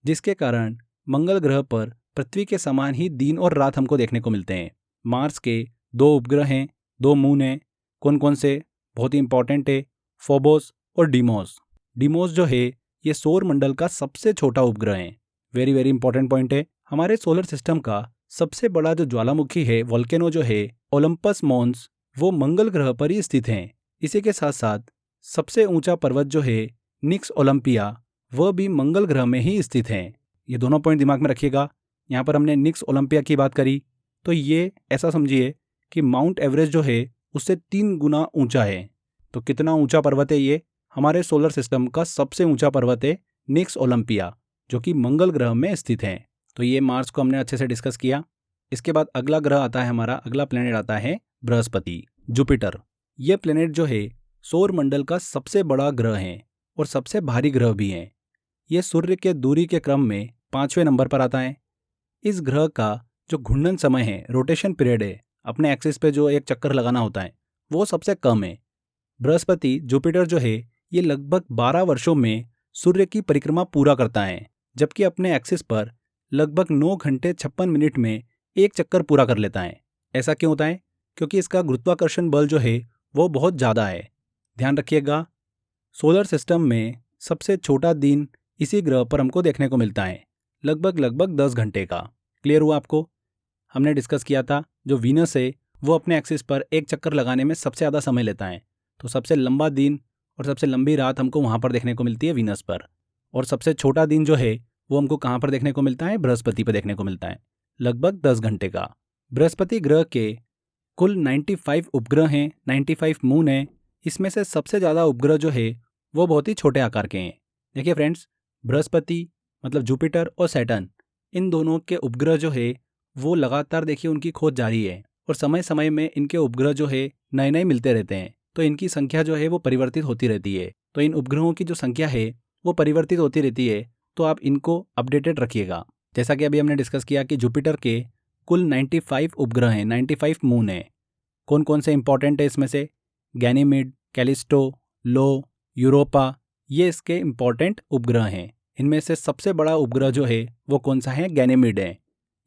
S1: जिसके कारण मंगल ग्रह पर पृथ्वी के समान ही दिन और रात हमको देखने को मिलते हैं। मार्स के 2 उपग्रह हैं, 2 मून हैं। कौन कौन से? बहुत ही इंपॉर्टेंट है, फोबोस और डीमोस। डीमोस जो है ये सौर मंडल का सबसे छोटा उपग्रह है। वेरी वेरी इंपॉर्टेंट पॉइंट है। हमारे सोलर सिस्टम का सबसे बड़ा जो ज्वालामुखी है, वोल्केनो जो है ओलंपस मॉन्स, वो मंगल ग्रह पर ही स्थित हैं। इसी के साथ साथ सबसे ऊंचा पर्वत जो है निक्स ओलंपिया, वह भी मंगल ग्रह में ही स्थित हैं। ये दोनों पॉइंट दिमाग में रखिएगा। यहाँ पर हमने निक्स ओलंपिया की बात करी, तो ये ऐसा समझिए कि माउंट एवरेस्ट जो है उससे 3 गुना ऊंचा है। तो कितना ऊंचा पर्वत है ये? हमारे सोलर सिस्टम का सबसे ऊंचा पर्वत है निक्स ओलंपिया, जो कि मंगल ग्रह में स्थित है। तो ये मार्स को हमने अच्छे से डिस्कस किया। इसके बाद अगला ग्रह आता है, हमारा अगला प्लेनेट आता है बृहस्पति, जुपिटर। यह प्लेनेट जो है सौर मंडल का सबसे बड़ा ग्रह है और सबसे भारी ग्रह भी है। यह सूर्य के दूरी के क्रम में 5वें नंबर पर आता है। इस ग्रह का जो घूर्णन समय है, रोटेशन पीरियड है, अपने एक्सिस पे जो एक चक्कर लगाना होता है, वो सबसे कम है। बृहस्पति, जुपिटर जो है ये लगभग 12 वर्षों में सूर्य की परिक्रमा पूरा करता है, जबकि अपने एक्सिस पर लगभग 9 घंटे 56 मिनट में एक चक्कर पूरा कर लेता है। ऐसा क्यों होता है? क्योंकि इसका गुरुत्वाकर्षण बल जो है वो बहुत ज़्यादा है। ध्यान रखिएगा, सोलर सिस्टम में सबसे छोटा दिन इसी ग्रह पर हमको देखने को मिलता है, लगभग 10 घंटे का। क्लियर हुआ आपको? हमने डिस्कस किया था जो वीनस है वो अपने एक्सिस पर एक चक्कर लगाने में सबसे ज़्यादा समय लेता है, तो सबसे लंबा दिन और सबसे लंबी रात हमको वहाँ पर देखने को मिलती है, वीनस पर। और सबसे छोटा दिन जो है वो हमको कहाँ पर देखने को मिलता है? बृहस्पति पर देखने को मिलता है, लगभग 10 घंटे का। बृहस्पति ग्रह के कुल 95 उपग्रह हैं, 95 मून हैं। इसमें से सबसे ज़्यादा उपग्रह जो है वो बहुत ही छोटे आकार के हैं। देखिए फ्रेंड्स, बृहस्पति मतलब जुपिटर और सैटर्न, इन दोनों के उपग्रह जो है वो लगातार देखिए उनकी खोज जारी है और समय समय में इनके उपग्रह जो है नए नए मिलते रहते हैं, तो इनकी संख्या जो है वो परिवर्तित होती रहती है। तो इन उपग्रहों की जो संख्या है वो परिवर्तित होती रहती है, तो आप इनको अपडेटेड रखिएगा। जैसा कि अभी हमने डिस्कस किया कि जुपिटर के कुल 95 उपग्रह हैं, 95 मून हैं। कौन कौन से इंपॉर्टेंट है इसमें से? गैनीमीड, कैलिस्टो, लो, यूरोपा, ये इसके इंपॉर्टेंट उपग्रह हैं। इनमें से सबसे बड़ा उपग्रह जो है वो कौन सा है? गैनीमीड है।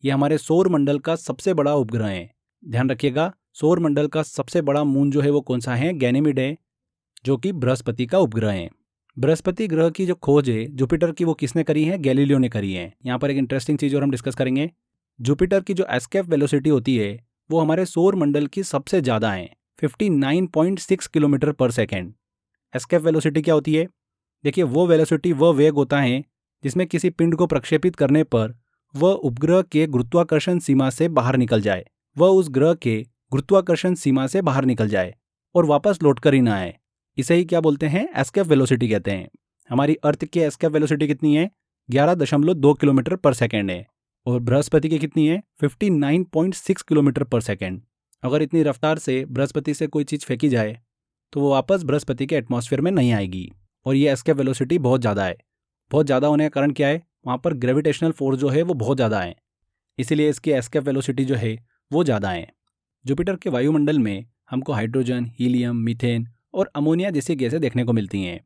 S1: ये हमारे सौर मंडल का सबसे बड़ा उपग्रह है। ध्यान रखिएगा, सौर मंडल का सबसे बड़ा मून जो है वो कौन सा है? गैनीमीड है, जो कि बृहस्पति का उपग्रह है। बृहस्पति ग्रह की जो खोज है जुपिटर की वो किसने करी है? गैलीलियो ने करी है। यहाँ पर एक इंटरेस्टिंग चीज़ और हम डिस्कस करेंगे। जुपिटर की जो एस्केप वेलोसिटी होती है वो हमारे सौर मंडल की सबसे ज़्यादा है, 59.6 किलोमीटर पर सेकेंड। एस्केप वेलोसिटी क्या होती है? देखिए, वो वेलोसिटी, वह वेग होता है जिसमें किसी पिंड को प्रक्षेपित करने पर वह उपग्रह के गुरुत्वाकर्षण सीमा से बाहर निकल जाए, वह उस ग्रह के गुरुत्वाकर्षण सीमा से बाहर निकल जाए और वापस लौटकर ही ना आए। इसे ही क्या बोलते हैं? एस्केप वेलोसिटी कहते हैं। हमारी अर्थ की एस्केप वेलोसिटी कितनी है? 11.2 किलोमीटर पर सेकेंड है और बृहस्पति की कितनी है? 59.6 किलोमीटर पर सेकेंड। अगर इतनी रफ्तार से बृहस्पति से कोई चीज़ फेंकी जाए तो वो वापस बृहस्पति के एटमॉस्फेयर में नहीं आएगी। और ये एस्केप वेलोसिटी बहुत ज़्यादा है। बहुत ज़्यादा होने का कारण क्या है? वहाँ पर ग्रेविटेशनल फोर्स जो है वो बहुत ज़्यादा है। इसीलिए इसकी एस्केप वेलोसिटी जो है वो ज़्यादा है। जुपिटर के वायुमंडल में हमको हाइड्रोजन, हीलियम, मीथेन और अमोनिया जैसी गैसें देखने को मिलती हैं।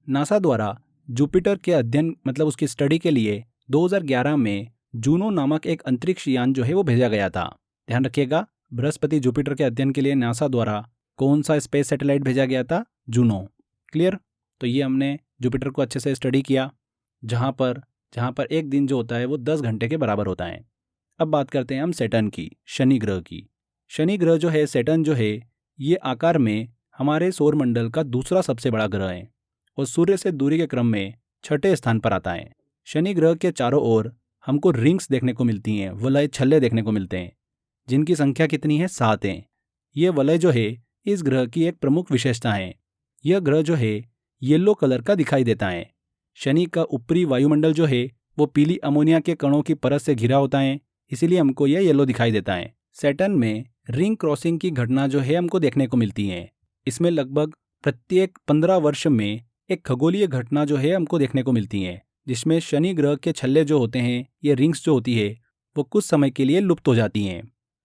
S1: नासा द्वारा जुपिटर के अध्ययन मतलब उसकी स्टडी के लिए 2011 में जूनो नामक एक अंतरिक्ष यान जो है वो भेजा गया था। ध्यान रखिएगा, बृहस्पति जुपिटर के अध्ययन के लिए नासा द्वारा कौन सा स्पेस सैटेलाइट भेजा गया था? जूनो। क्लियर? तो ये हमने जुपिटर को अच्छे से स्टडी किया, जहाँ पर एक दिन जो होता है वो 10 घंटे के बराबर होता है। अब बात करते हैं हम सैटर्न की, शनि ग्रह की। शनि ग्रह जो है, सैटर्न जो है, ये आकार में हमारे सौरमंडल का दूसरा सबसे बड़ा ग्रह है और सूर्य से दूरी के क्रम में छठे स्थान पर आता है। शनि ग्रह के चारों ओर हमको रिंग्स देखने को मिलती हैं, वलय छल्ले देखने को मिलते हैं, जिनकी संख्या कितनी है? 7 है। ये वलय जो है इस ग्रह की एक प्रमुख विशेषता है। यह ग्रह जो है येलो कलर का दिखाई देता है। शनि का ऊपरी वायुमंडल जो है वो पीली अमोनिया के कणों की परत से घिरा होता है, इसीलिए हमको यह येलो दिखाई देता है। सैटर्न में रिंग क्रॉसिंग की घटना जो है हमको देखने को मिलती है। इसमें लगभग प्रत्येक 15 वर्ष में एक खगोलीय घटना जो है हमको देखने को मिलती है, जिसमें शनि ग्रह के छल्ले जो होते हैं, ये रिंग्स जो होती है, वो कुछ समय के लिए लुप्त हो जाती हैं।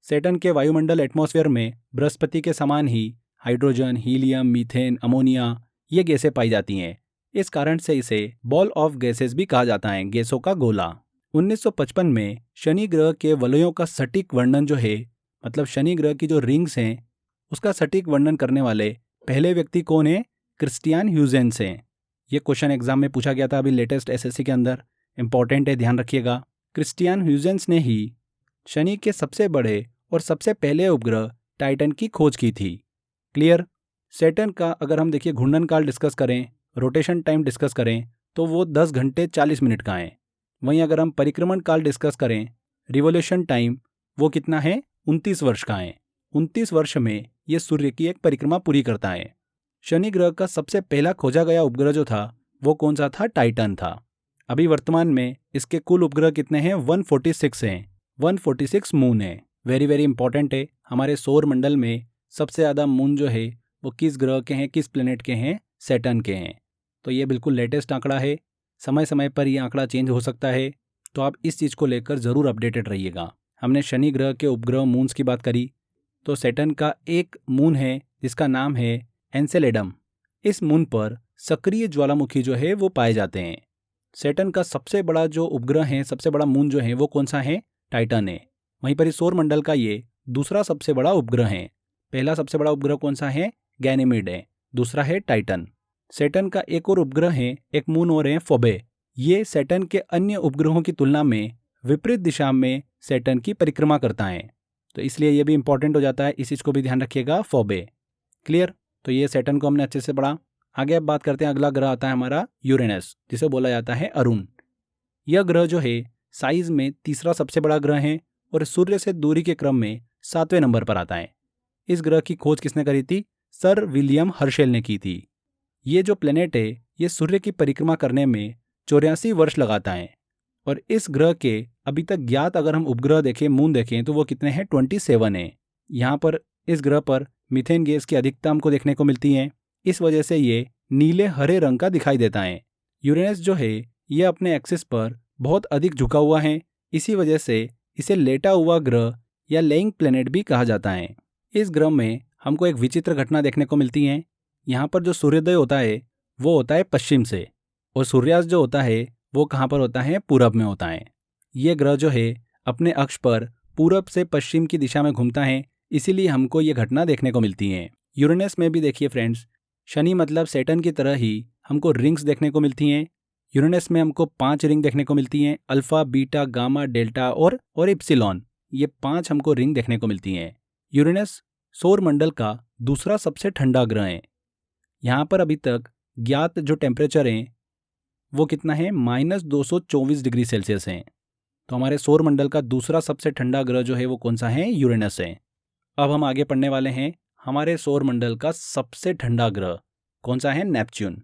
S1: सैटर्न के वायुमंडल एटमॉस्फेयर में बृहस्पति के समान ही हाइड्रोजन, हीलियम, मीथेन, अमोनिया ये गैसें पाई जाती हैं। इस कारण से इसे बॉल ऑफ गैसेस भी कहा जाता है, गैसों का गोला। 1955 में शनि ग्रह के वलयों का सटीक वर्णन जो है, मतलब शनि ग्रह की जो रिंग्स हैं उसका सटीक वर्णन करने वाले पहले व्यक्ति कौन है? क्रिस्टियन ह्यूजेंस हैं। ये क्वेश्चन एग्जाम में पूछा गया था अभी लेटेस्ट एसएससी के अंदर, इंपॉर्टेंट है, ध्यान रखिएगा। क्रिस्टियन ह्यूजेंस ने ही शनि के सबसे बड़े और सबसे पहले उपग्रह टाइटन की खोज की थी। क्लियर? सैटर्न का अगर हम देखिए घूर्णन काल डिस्कस करें, रोटेशन टाइम डिस्कस करें, तो वो 10 घंटे 40 मिनट का है। वहीं अगर हम परिक्रमण काल डिस्कस करें, रिवोल्यूशन टाइम, वो कितना है? 29 वर्ष का है। 29 वर्ष में ये सूर्य की एक परिक्रमा पूरी करता है। शनि ग्रह का सबसे पहला खोजा गया उपग्रह जो था वो कौन सा था? टाइटन था। अभी वर्तमान में इसके कुल उपग्रह कितने हैं? 146 हैं। 146 मून है। वेरी वेरी इंपॉर्टेंट है। हमारे सौर मंडल में सबसे ज़्यादा मून जो है वो किस ग्रह के हैं, किस प्लेनेट के हैं? सैटर्न के हैं। तो ये बिल्कुल लेटेस्ट आंकड़ा है, समय समय पर ये आंकड़ा चेंज हो सकता है, तो आप इस चीज़ को लेकर ज़रूर अपडेटेड रहिएगा। हमने शनि ग्रह के उपग्रह मून्स की बात करी, तो सैटर्न का एक मून है जिसका नाम है एनसेलेडम। इस मून पर सक्रिय ज्वालामुखी जो है वो पाए जाते हैं। सैटर्न का सबसे बड़ा जो उपग्रह है, सबसे बड़ा मून जो है वो कौन सा है? टाइटन है। वहीं पर इस सौर मंडल का ये दूसरा सबसे बड़ा उपग्रह है। पहला सबसे बड़ा उपग्रह कौन सा है? गैनीमेड है। दूसरा है टाइटन। सैटर्न का एक और उपग्रह है, एक मून और है फोबे। ये सैटर्न के अन्य उपग्रहों की तुलना में विपरीत दिशा में सैटर्न की परिक्रमा करता है, तो इसलिए ये भी इंपॉर्टेंट हो जाता है। इस चीज़ को भी ध्यान रखिएगा, फोबे। क्लियर? तो ये सैटर्न को हमने अच्छे से पढ़ा। आगे अब बात करते हैं, अगला ग्रह आता है हमारा यूरेनस, जिसे बोला जाता है अरुण। यह ग्रह जो है साइज में तीसरा सबसे बड़ा ग्रह है और सूर्य से दूरी के क्रम में 7वें नंबर पर आता है। इस ग्रह की खोज किसने करी थी? सर विलियम हर्शेल ने की थी। ये जो प्लेनेट है ये सूर्य की परिक्रमा करने में 84 वर्ष लगाता है और इस ग्रह के अभी तक ज्ञात अगर हम उपग्रह देखें, मून देखें, तो वो कितने हैं? 27 हैं। यहाँ पर इस ग्रह पर मीथेन गैस की अधिकता हमको देखने को मिलती है। इस वजह से ये नीले हरे रंग का दिखाई देता है। यूरेनस जो है ये अपने एक्सिस पर बहुत अधिक झुका हुआ है, इसी वजह से इसे लेटा हुआ ग्रह या लेइंग प्लेनेट भी कहा जाता है। इस ग्रह में हमको एक विचित्र घटना देखने को मिलती है। यहाँ पर जो सूर्योदय होता है वो होता है पश्चिम से, और सूर्यास्त जो होता है वो कहाँ पर होता है? पूरब में होता है। ये ग्रह जो है अपने अक्ष पर पूरब से पश्चिम की दिशा में घूमता है, इसीलिए हमको ये घटना देखने को मिलती है। यूरेनस में भी देखिए फ्रेंड्स, शनि मतलब सैटर्न की तरह ही हमको रिंग्स देखने को मिलती हैं। यूरेनस में हमको 5 रिंग देखने को मिलती हैं, अल्फा, बीटा, गामा, डेल्टा और इप्सिलॉन। ये 5 हमको रिंग देखने को मिलती हैं। यूरेनस सौर मंडल का दूसरा सबसे ठंडा ग्रह है। यहाँ पर अभी तक ज्ञात जो टेम्परेचर हैं वो कितना है? -224 डिग्री सेल्सियस हैं। तो हमारे सौर मंडल का दूसरा सबसे ठंडा ग्रह जो है वो कौन सा है? यूरेनस है। अब हम आगे पढ़ने वाले हैं, हमारे सौर मंडल का सबसे ठंडा ग्रह कौन सा है? नेपच्यून।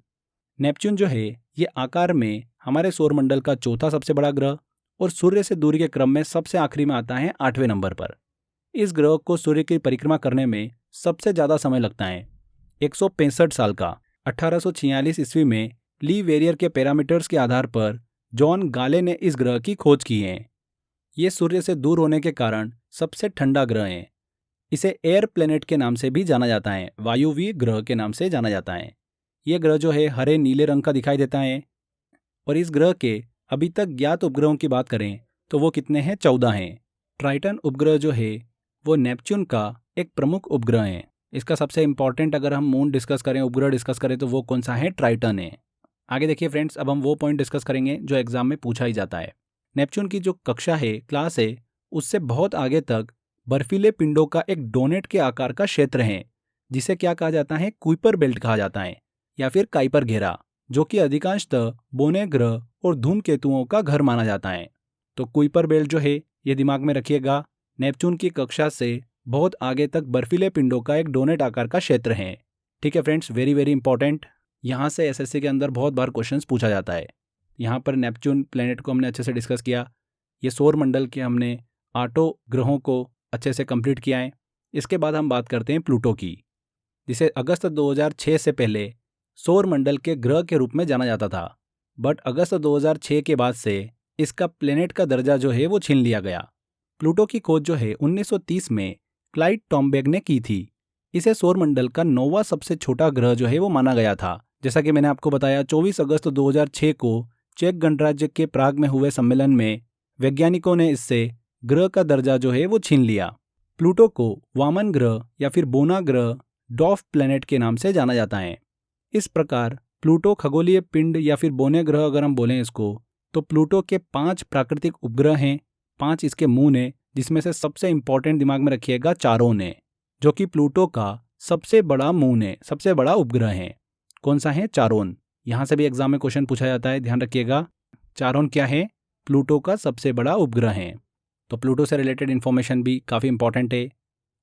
S1: नेपच्यून जो है ये आकार में हमारे सौर मंडल का चौथा सबसे बड़ा ग्रह और सूर्य से दूरी के क्रम में सबसे आखिरी में आता है 8वें नंबर पर। इस ग्रह को सूर्य की परिक्रमा करने में सबसे ज़्यादा समय लगता है, 165 साल का। 1846 ईस्वी में ली वेरियर के पैरामीटर्स के आधार पर जॉन गाले ने इस ग्रह की खोज की है। ये सूर्य से दूर होने के कारण सबसे ठंडा ग्रह है। इसे एयर प्लेनेट के नाम से भी जाना जाता है, वायुवीय ग्रह के नाम से जाना जाता है। ये ग्रह जो है हरे नीले रंग का दिखाई देता है। और इस ग्रह के अभी तक ज्ञात उपग्रहों की बात करें तो वो कितने हैं? 14 हैं। ट्राइटन उपग्रह जो है वो नेपच्यून का एक प्रमुख उपग्रह है। इसका सबसे इंपॉर्टेंट अगर हम मून डिस्कस करें, उपग्रह डिस्कस करें, तो वो कौन सा है? ट्राइटन है। आगे देखिए फ्रेंड्स, अब हम वो पॉइंट डिस्कस करेंगे जो एग्जाम में पूछा ही जाता है। नेपच्यून की जो कक्षा है, क्लास है, उससे बहुत आगे तक बर्फीले पिंडों का एक डोनेट के आकार का क्षेत्र है, जिसे क्या कहा जाता है? कुइपर बेल्ट कहा जाता है या फिर काइपर घेरा, जो कि अधिकांशतः बोने ग्रह और धूमकेतुओं का घर माना जाता है। तो कुइपर बेल्ट जो है ये दिमाग में रखिएगा, नेपच्यून की कक्षा से बहुत आगे तक बर्फीले पिंडों का एक डोनेट आकार का क्षेत्र है। ठीक है फ्रेंड्स, वेरी वेरी इंपॉर्टेंट। यहाँ से एसएससी के अंदर बहुत बार क्वेश्चंस पूछा जाता है। यहाँ पर नेपच्यून प्लेनेट को हमने अच्छे से डिस्कस किया। ये सौर मंडल के हमने 8 ग्रहों को अच्छे से कंप्लीट किया है। इसके बाद हम बात करते हैं प्लूटो की, जिसे अगस्त 2006 से पहले सौर मंडल के ग्रह के रूप में जाना जाता था। बट अगस्त 2006 के बाद से इसका प्लेनेट का दर्जा जो है वो छीन लिया गया। प्लूटो की खोज जो है 1930 में क्लाइड टॉम्बेग ने की थी। इसे सौर मंडल का 9वां सबसे छोटा ग्रह जो है वो माना गया था। जैसा कि मैंने आपको बताया, 24 अगस्त 2006 को चेक गणराज्य के प्राग में हुए सम्मेलन में वैज्ञानिकों ने इससे ग्रह का दर्जा जो है वो छीन लिया। प्लूटो को वामन ग्रह या फिर बोना ग्रह, डॉफ प्लेनेट के नाम से जाना जाता है। इस प्रकार प्लूटो खगोलीय पिंड या फिर बोने ग्रह अगर हम बोलें इसको, तो प्लूटो के 5 प्राकृतिक उपग्रह हैं, 5 इसके मून हैं, जिसमें से सबसे इंपॉर्टेंट दिमाग में रखिएगा चारोन है, जो कि प्लूटो का सबसे बड़ा मून है, सबसे बड़ा उपग्रह है। कौन सा है? चारोन। यहाँ से भी एग्जाम में क्वेश्चन पूछा जाता है, ध्यान रखिएगा। चारोन क्या है? प्लूटो का सबसे बड़ा उपग्रह है। तो प्लूटो से रिलेटेड इन्फॉर्मेशन भी काफ़ी इंपॉर्टेंट है।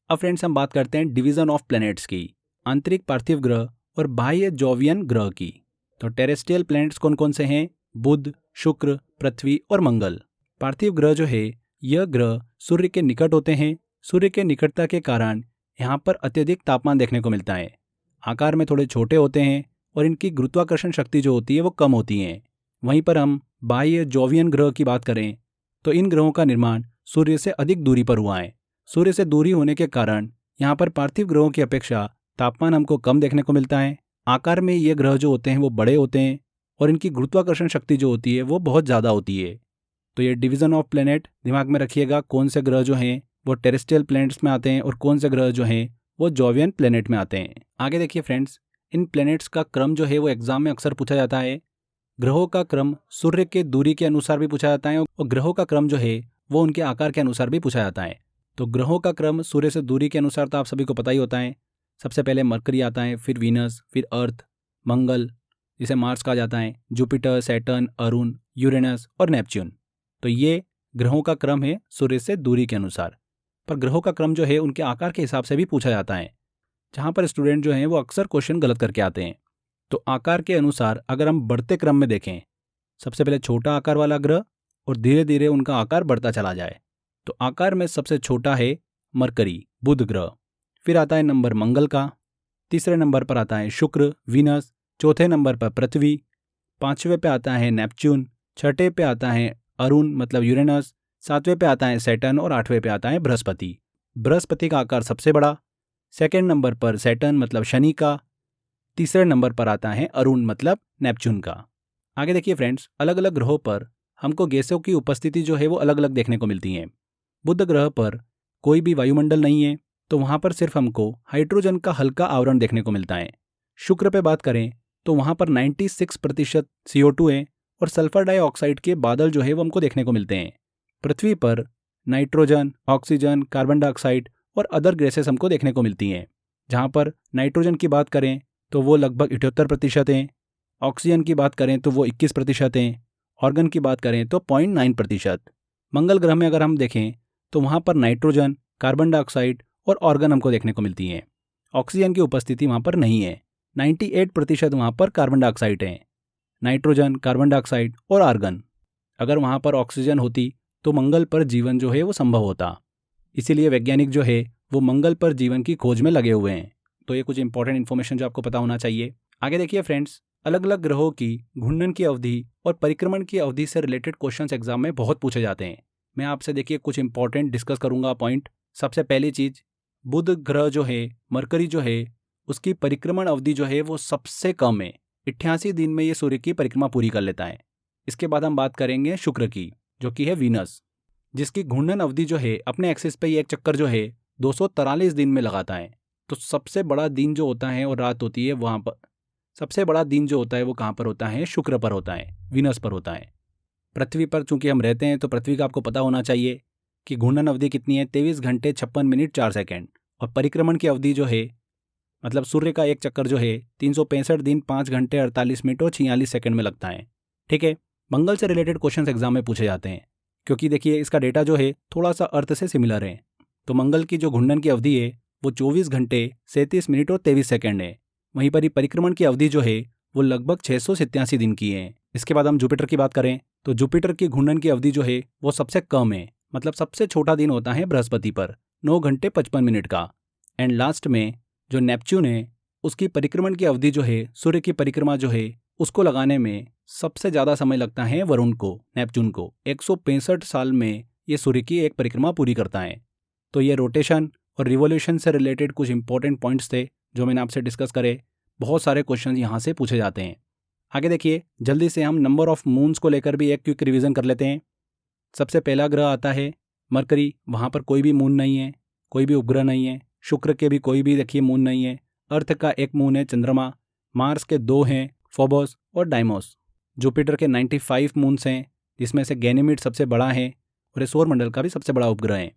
S1: अब फ्रेंड्स हम बात करते हैं डिवीजन ऑफ प्लैनेट्स की, आंतरिक पार्थिव ग्रह और बाह्य जोवियन ग्रह की। तो टेरेस्ट्रियल प्लैनेट्स कौन कौन से हैं? बुध, शुक्र, पृथ्वी और मंगल। पार्थिव ग्रह जो है, यह ग्रह सूर्य के निकट होते हैं। सूर्य के निकटता के कारण यहाँ पर अत्यधिक तापमान देखने को मिलता है। आकार में थोड़े छोटे होते हैं और इनकी गुरुत्वाकर्षण शक्ति जो होती है वो कम होती है। वहीं पर हम बाह्य जोवियन ग्रह की बात करें तो इन ग्रहों का निर्माण सूर्य से अधिक दूरी पर हुआ है। सूर्य से दूरी होने के कारण यहाँ पर पार्थिव ग्रहों की अपेक्षा तापमान हमको कम देखने को मिलता है। आकार में ये ग्रह जो होते हैं वो बड़े होते हैं और इनकी गुरुत्वाकर्षण शक्ति जो होती है वो बहुत ज़्यादा होती है। तो ये डिवीजन ऑफ प्लैनेट दिमाग में रखिएगा, कौन से ग्रह जो हैं वो टेरेस्ट्रियल प्लैनेट्स में आते हैं और कौन से ग्रह जो हैं वो जोवियन प्लैनेट में आते हैं। आगे देखिए फ्रेंड्स, इन प्लैनेट्स का क्रम जो है वो एग्जाम में अक्सर पूछा जाता है। ग्रहों का क्रम सूर्य के दूरी के अनुसार भी पूछा जाता है और ग्रहों का क्रम जो है वो उनके आकार के अनुसार भी पूछा जाता है। तो ग्रहों का क्रम सूर्य से दूरी के अनुसार तो आप सभी को पता ही होता है। सबसे पहले मरकरी आता है, फिर वीनस, फिर अर्थ, मंगल जिसे मार्स कहा जाता है, जुपिटर, सैटर्न, अरुण, यूरेनस और नेपच्यून। तो ये ग्रहों का क्रम है सूर्य से दूरी के अनुसार। पर ग्रहों का क्रम जो है उनके आकार के हिसाब से भी पूछा जाता है, जहाँ पर स्टूडेंट जो हैं वो अक्सर क्वेश्चन गलत करके आते हैं। तो आकार के अनुसार अगर हम बढ़ते क्रम में देखें, सबसे पहले छोटा आकार वाला ग्रह और धीरे धीरे उनका आकार बढ़ता चला जाए, तो आकार में सबसे छोटा है मरकरी, बुध ग्रह। फिर आता है नंबर मंगल का, तीसरे नंबर पर आता है शुक्र, वीनस, चौथे नंबर पर पृथ्वी, पांचवें पे आता है नेपच्यून, छठे पे आता है अरुण मतलब यूरेनस, सातवें पे आता है सैटर्न और आठवें पे आता है बृहस्पति। बृहस्पति का आकार सबसे बड़ा, सेकेंड नंबर पर सैटर्न मतलब शनि का, तीसरे नंबर पर आता है अरुण मतलब नेपच्यून का। आगे देखिए फ्रेंड्स, अलग अलग ग्रहों पर हमको गैसों की उपस्थिति जो है वो अलग अलग देखने को मिलती है। बुध ग्रह पर कोई भी वायुमंडल नहीं है, तो वहाँ पर सिर्फ हमको हाइड्रोजन का हल्का आवरण देखने को मिलता है। शुक्र पे बात करें तो वहाँ पर 96% CO2 है और सल्फर डाइऑक्साइड के बादल जो है वो हमको देखने को मिलते हैं। पृथ्वी पर नाइट्रोजन, ऑक्सीजन, कार्बन डाइऑक्साइड और अदर गैसेस हमको देखने को मिलती हैं, जहाँ पर नाइट्रोजन की बात करें तो वो लगभग 78% हैं, ऑक्सीजन की बात करें तो वो 21% हैं, ऑर्गन की बात करें तो 0.9%। मंगल ग्रह में अगर हम देखें तो वहाँ पर नाइट्रोजन, कार्बन डाइऑक्साइड और ऑर्गन हमको देखने को मिलती हैं। ऑक्सीजन की उपस्थिति वहाँ पर नहीं है। 98% वहाँ पर कार्बन डाइऑक्साइड है, नाइट्रोजन, कार्बन डाइऑक्साइड और आर्गन। अगर वहाँ पर ऑक्सीजन होती तो मंगल पर जीवन जो है वो संभव होता। इसीलिए वैज्ञानिक जो है वो मंगल पर जीवन की खोज में लगे हुए हैं। तो ये कुछ इंपॉर्टेंट इन्फॉर्मेशन जो आपको पता होना चाहिए। आगे देखिए फ्रेंड्स, अलग अलग ग्रहों की घूर्णन की अवधि और परिक्रमण की अवधि से रिलेटेड क्वेश्चंस एग्जाम में बहुत पूछे जाते हैं। मैं आपसे देखिए कुछ इंपॉर्टेंट डिस्कस करूंगा पॉइंट। सबसे पहली चीज़, बुध ग्रह जो है, मरकरी जो है, उसकी परिक्रमण अवधि जो है वो सबसे कम है। 88 दिन में ये सूर्य की परिक्रमा पूरी कर लेता है। इसके बाद हम बात करेंगे शुक्र की, जो कि है वीनस, जिसकी घूर्णन अवधि जो है अपने एक्सिस पे ये एक चक्कर जो है 243 दिन में लगाता है। तो सबसे बड़ा दिन जो होता है और रात होती है वहाँ पर, सबसे बड़ा दिन जो होता है वो कहाँ पर होता है? शुक्र पर होता है, वीनस पर होता है। पृथ्वी पर चूंकि हम रहते हैं तो पृथ्वी का आपको पता होना चाहिए कि घूर्णन अवधि कितनी है, 23 घंटे 56 मिनट 4 सेकंड। और परिक्रमण की अवधि जो है, मतलब सूर्य का एक चक्कर जो है 365 दिन 5 घंटे 48 मिनट और 46 सेकंड में लगता है। ठीक है। मंगल से रिलेटेड क्वेश्चन एग्जाम में पूछे जाते हैं, क्योंकि देखिए इसका डेटा जो है थोड़ा सा अर्थ से सिमिलर है। तो मंगल की जो घूर्णन की अवधि है वो 24 घंटे 37 मिनट और 23 सेकंड है। वहीं पर ही परिक्रमण की अवधि जो है वो लगभग 687 दिन की है। इसके बाद हम जुपिटर की बात करें तो जुपिटर की घूर्णन की अवधि जो है वो सबसे कम है, मतलब सबसे छोटा दिन होता है बृहस्पति पर, 9 घंटे 55 मिनट का। एंड लास्ट में जो नेपच्यून है, उसकी परिक्रमण की अवधि जो है, सूर्य की परिक्रमा जो है उसको लगाने में सबसे ज़्यादा समय लगता है वरुण को, नेपच्यून को। 165 साल में ये सूर्य की एक परिक्रमा पूरी करता है। तो ये रोटेशन और रिवोल्यूशन से रिलेटेड कुछ इंपॉर्टेंट पॉइंट्स थे जो मैंने आपसे डिस्कस करे। बहुत सारे क्वेश्चन यहाँ से पूछे जाते हैं। आगे देखिए, जल्दी से हम नंबर ऑफ मून्स को लेकर भी एक क्विक रिवीजन कर लेते हैं। सबसे पहला ग्रह आता है मरकरी, वहाँ पर कोई भी मून नहीं है, कोई भी उपग्रह नहीं है। शुक्र के भी कोई भी देखिए मून नहीं है। अर्थ का एक मून है चंद्रमा। मार्स के 2 हैं, फोबोस और डाइमोस। जुपिटर के 95 मून्स हैं, जिसमें से गैनीमीड सबसे बड़ा है और ये सौरमंडल का भी सबसे बड़ा उपग्रह है।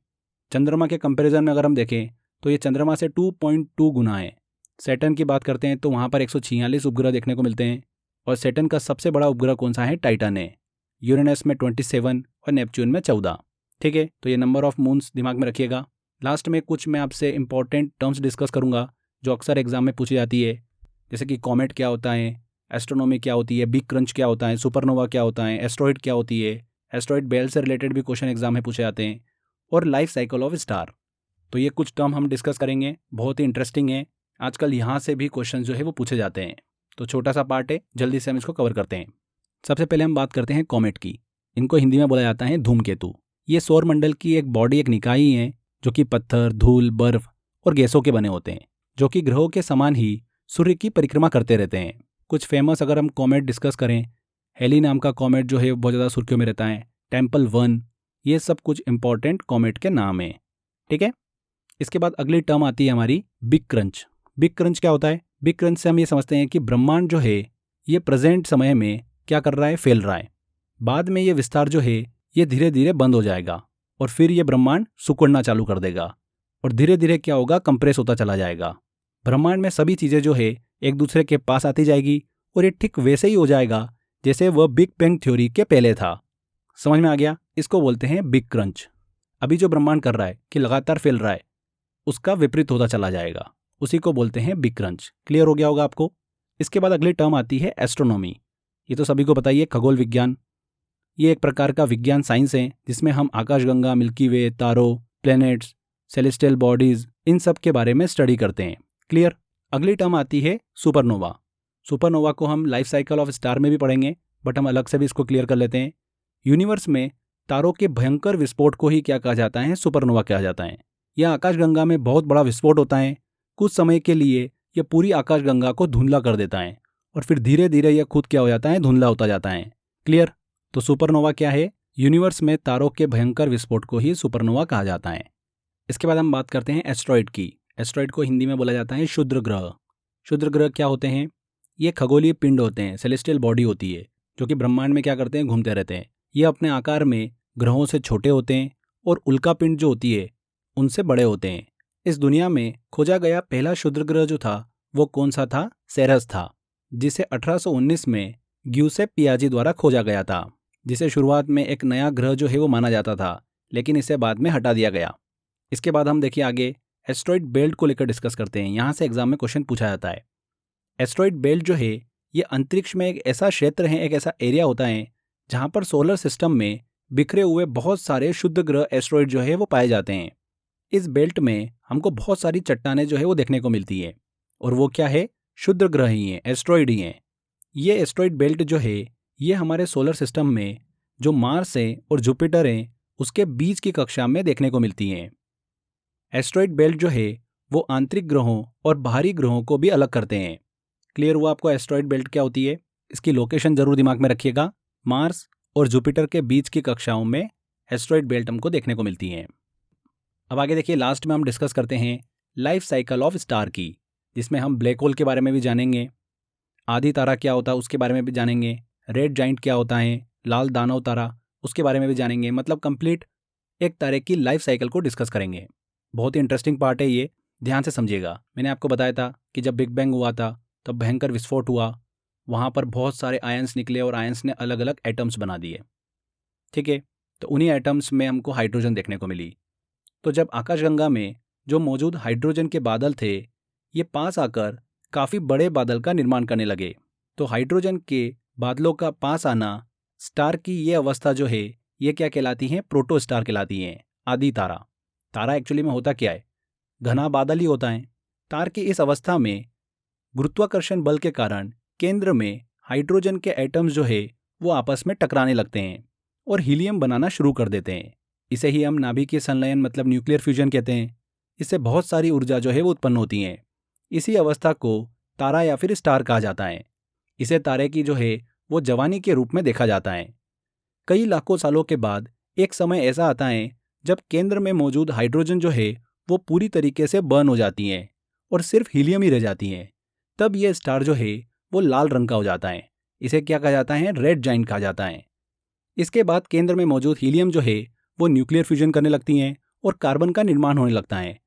S1: चंद्रमा के कंपैरिजन में अगर हम देखें तो ये चंद्रमा से 2.2 गुना है। सैटर्न की बात करते हैं तो वहाँ पर 146 उपग्रह देखने को मिलते हैं। और सैटर्न का सबसे बड़ा उपग्रह कौन सा है? टाइटन है। यूरेनस में 27 और नेपच्यून में 14। ठीक है, तो ये नंबर ऑफ मून्स दिमाग में रखिएगा। लास्ट में कुछ मैं आपसे इंपॉर्टेंट टर्म्स डिस्कस करूंगा जो अक्सर एग्जाम में पूछी जाती है, जैसे कि कॉमेट क्या होता है, एस्ट्रोनॉमी क्या होती है, बिग क्रंच क्या होता है, सुपरनोवा क्या होता है, एस्ट्रॉइड क्या होती है। एस्ट्रॉइड बेल्ट से रिलेटेड भी क्वेश्चन एग्जाम में पूछे जाते हैं, और लाइफ साइकिल ऑफ स्टार। तो ये कुछ टर्म हम डिस्कस करेंगे, बहुत ही इंटरेस्टिंग है। आजकल यहाँ से भी क्वेश्चन जो है वो पूछे जाते हैं। तो छोटा सा पार्ट है, जल्दी से हम इसको कवर करते हैं। सबसे पहले हम बात करते हैं कॉमेट की। इनको हिंदी में बोला जाता है धूमकेतु। ये सौरमंडल की एक बॉडी, एक निकाय ही है जो कि पत्थर, धूल, बर्फ और गैसों के बने होते हैं, जो कि ग्रहों के समान ही सूर्य की परिक्रमा करते रहते हैं। कुछ फेमस अगर हम कॉमेट डिस्कस करें, हेली नाम का कॉमेट जो है बहुत ज़्यादा सुर्खियों में रहता है, टेम्पल 1, ये सब कुछ इंपॉर्टेंट कॉमेट के नाम हैं। ठीक है। इसके बाद अगली टर्म आती है हमारी बिग क्रंच। बिग क्रंच क्या होता है? बिग क्रंच से हम ये समझते हैं कि ब्रह्मांड जो है ये प्रेजेंट समय में क्या कर रहा है? फैल रहा है। बाद में ये विस्तार जो है ये धीरे धीरे बंद हो जाएगा और फिर ये ब्रह्मांड सिकुड़ना चालू कर देगा और धीरे धीरे क्या होगा? कंप्रेस होता चला जाएगा। ब्रह्मांड में सभी चीज़ें जो है एक दूसरे के पास आती जाएगी और ये ठीक वैसे ही हो जाएगा जैसे वह बिग बैंग थ्योरी के पहले था। समझ में आ गया? इसको बोलते हैं बिग क्रंच। अभी जो ब्रह्मांड कर रहा है कि लगातार फैल रहा है, उसका विपरीत होता चला जाएगा, उसी को बोलते हैं बिग क्रंच। क्लियर हो गया होगा आपको? इसके बाद अगली टर्म आती है एस्ट्रोनॉमी। ये तो सभी को बताइए, खगोल विज्ञान। ये एक प्रकार का विज्ञान साइंस है जिसमें हम आकाशगंगा, मिल्की वे, तारों, प्लैनेट्स, सेलेस्टियल बॉडीज, इन सब के बारे में स्टडी करते हैं। क्लियर? अगली टर्म आती है सुपरनोवा। सुपरनोवा को हम लाइफ साइकिल ऑफ स्टार में भी पढ़ेंगे, बट हम अलग से भी इसको क्लियर कर लेते हैं। यूनिवर्स में तारों के भयंकर विस्फोट को ही क्या कहा जाता है? सुपरनोवा कहा जाता है। यह आकाशगंगा में बहुत बड़ा विस्फोट होता है। कुछ समय के लिए यह पूरी आकाशगंगा को धुंधला कर देता है और फिर धीरे धीरे यह खुद क्या हो जाता है? धुंधला होता जाता है। क्लियर? तो सुपरनोवा क्या है? यूनिवर्स में तारों के भयंकर विस्फोट को ही सुपरनोवा कहा जाता है। इसके बाद हम बात करते हैं एस्ट्रॉइड की। एस्ट्रॉइड को हिंदी में बोला जाता है क्षुद्र ग्रह। क्षुद्र ग्रह क्या होते हैं? ये खगोलीय पिंड होते हैं, सेलेस्टियल बॉडी होती है, जो कि ब्रह्मांड में क्या करते हैं? घूमते रहते हैं। ये अपने आकार में ग्रहों से छोटे होते हैं और उल्का पिंड जो होती है उनसे बड़े होते हैं। इस दुनिया में खोजा गया पहला क्षुद्र ग्रह जो था वो कौन सा था? सेरस था, जिसे 1819 में ग्यूसेप पियाजी द्वारा खोजा गया था, जिसे शुरुआत में एक नया ग्रह जो है वो माना जाता था, लेकिन इसे बाद में हटा दिया गया। इसके बाद हम देखिए आगे एस्ट्रॉइड बेल्ट को लेकर डिस्कस करते हैं। यहाँ से एग्जाम में क्वेश्चन पूछा जाता है। एस्ट्रॉइड बेल्ट जो है ये अंतरिक्ष में एक ऐसा क्षेत्र है, एक ऐसा एरिया होता है जहाँ पर सोलर सिस्टम में बिखरे हुए बहुत सारे शुद्ध ग्रह एस्ट्रॉइड जो है वो पाए जाते हैं। इस बेल्ट में हमको बहुत सारी चट्टानें जो है वो देखने को मिलती है, और वो क्या है? शुद्ध ग्रह ही हैं, एस्ट्रॉइड ही हैं। ये एस्ट्रॉइड बेल्ट जो है ये हमारे सोलर सिस्टम में जो मार्स है और जुपिटर है उसके बीच की कक्षा में देखने को मिलती हैं। एस्टेरॉयड बेल्ट जो है वो आंतरिक ग्रहों और बाहरी ग्रहों को भी अलग करते हैं। क्लियर हुआ आपको एस्टेरॉयड बेल्ट क्या होती है? इसकी लोकेशन जरूर दिमाग में रखिएगा। मार्स और जुपिटर के बीच की कक्षाओं में एस्टेरॉयड बेल्ट हमको देखने को मिलती हैं। अब आगे देखिए, लास्ट में हम डिस्कस करते हैं लाइफ साइकिल ऑफ स्टार की, जिसमें हम ब्लैक होल के बारे में भी जानेंगे, आदि तारा क्या होता है उसके बारे में भी जानेंगे, रेड जाइंट क्या होता है, लाल दानव तारा उसके बारे में भी जानेंगे। मतलब कंप्लीट एक तारे की लाइफ साइकिल को डिस्कस करेंगे। बहुत ही इंटरेस्टिंग पार्ट है ये, ध्यान से समझिएगा। मैंने आपको बताया था कि जब बिग बैंग हुआ था तब भयंकर विस्फोट हुआ, वहाँ पर बहुत सारे आयंस निकले और आयंस ने अलग अलग एटम्स बना दिए। ठीक है, तो उन्हीं एटम्स में हमको हाइड्रोजन देखने को मिली। तो जब आकाशगंगा में जो मौजूद हाइड्रोजन के बादल थे ये पास आकर काफ़ी बड़े बादल का निर्माण करने लगे। तो हाइड्रोजन के बादलों का पास आना, स्टार की ये अवस्था जो है ये क्या कहलाती हैं? प्रोटो स्टार कहलाती हैं, आदि तारा। तारा एक्चुअली में होता क्या है? घना बादल ही होता है। तार की इस अवस्था में गुरुत्वाकर्षण बल के कारण केंद्र में हाइड्रोजन के एटम्स जो है वो आपस में टकराने लगते हैं और हीलियम बनाना शुरू कर देते हैं। इसे ही हम नाभिकीय संलयन मतलब न्यूक्लियर फ्यूजन कहते हैं। इससे बहुत सारी ऊर्जा जो है वो उत्पन्न होती है। इसी अवस्था को तारा या फिर स्टार कहा जाता है। इसे तारे की जो है वो जवानी के रूप में देखा जाता है। कई लाखों सालों के बाद एक समय ऐसा आता है जब केंद्र में मौजूद हाइड्रोजन जो है वो पूरी तरीके से बर्न हो जाती हैं और सिर्फ हीलियम ही रह जाती हैं। तब ये स्टार जो है वो लाल रंग का हो जाता है। इसे क्या कहा जाता है? रेड जाइंट कहा जाता है। इसके बाद केंद्र में मौजूद हीलियम जो है वो न्यूक्लियर फ्यूजन करने लगती हैं और कार्बन का निर्माण होने लगता है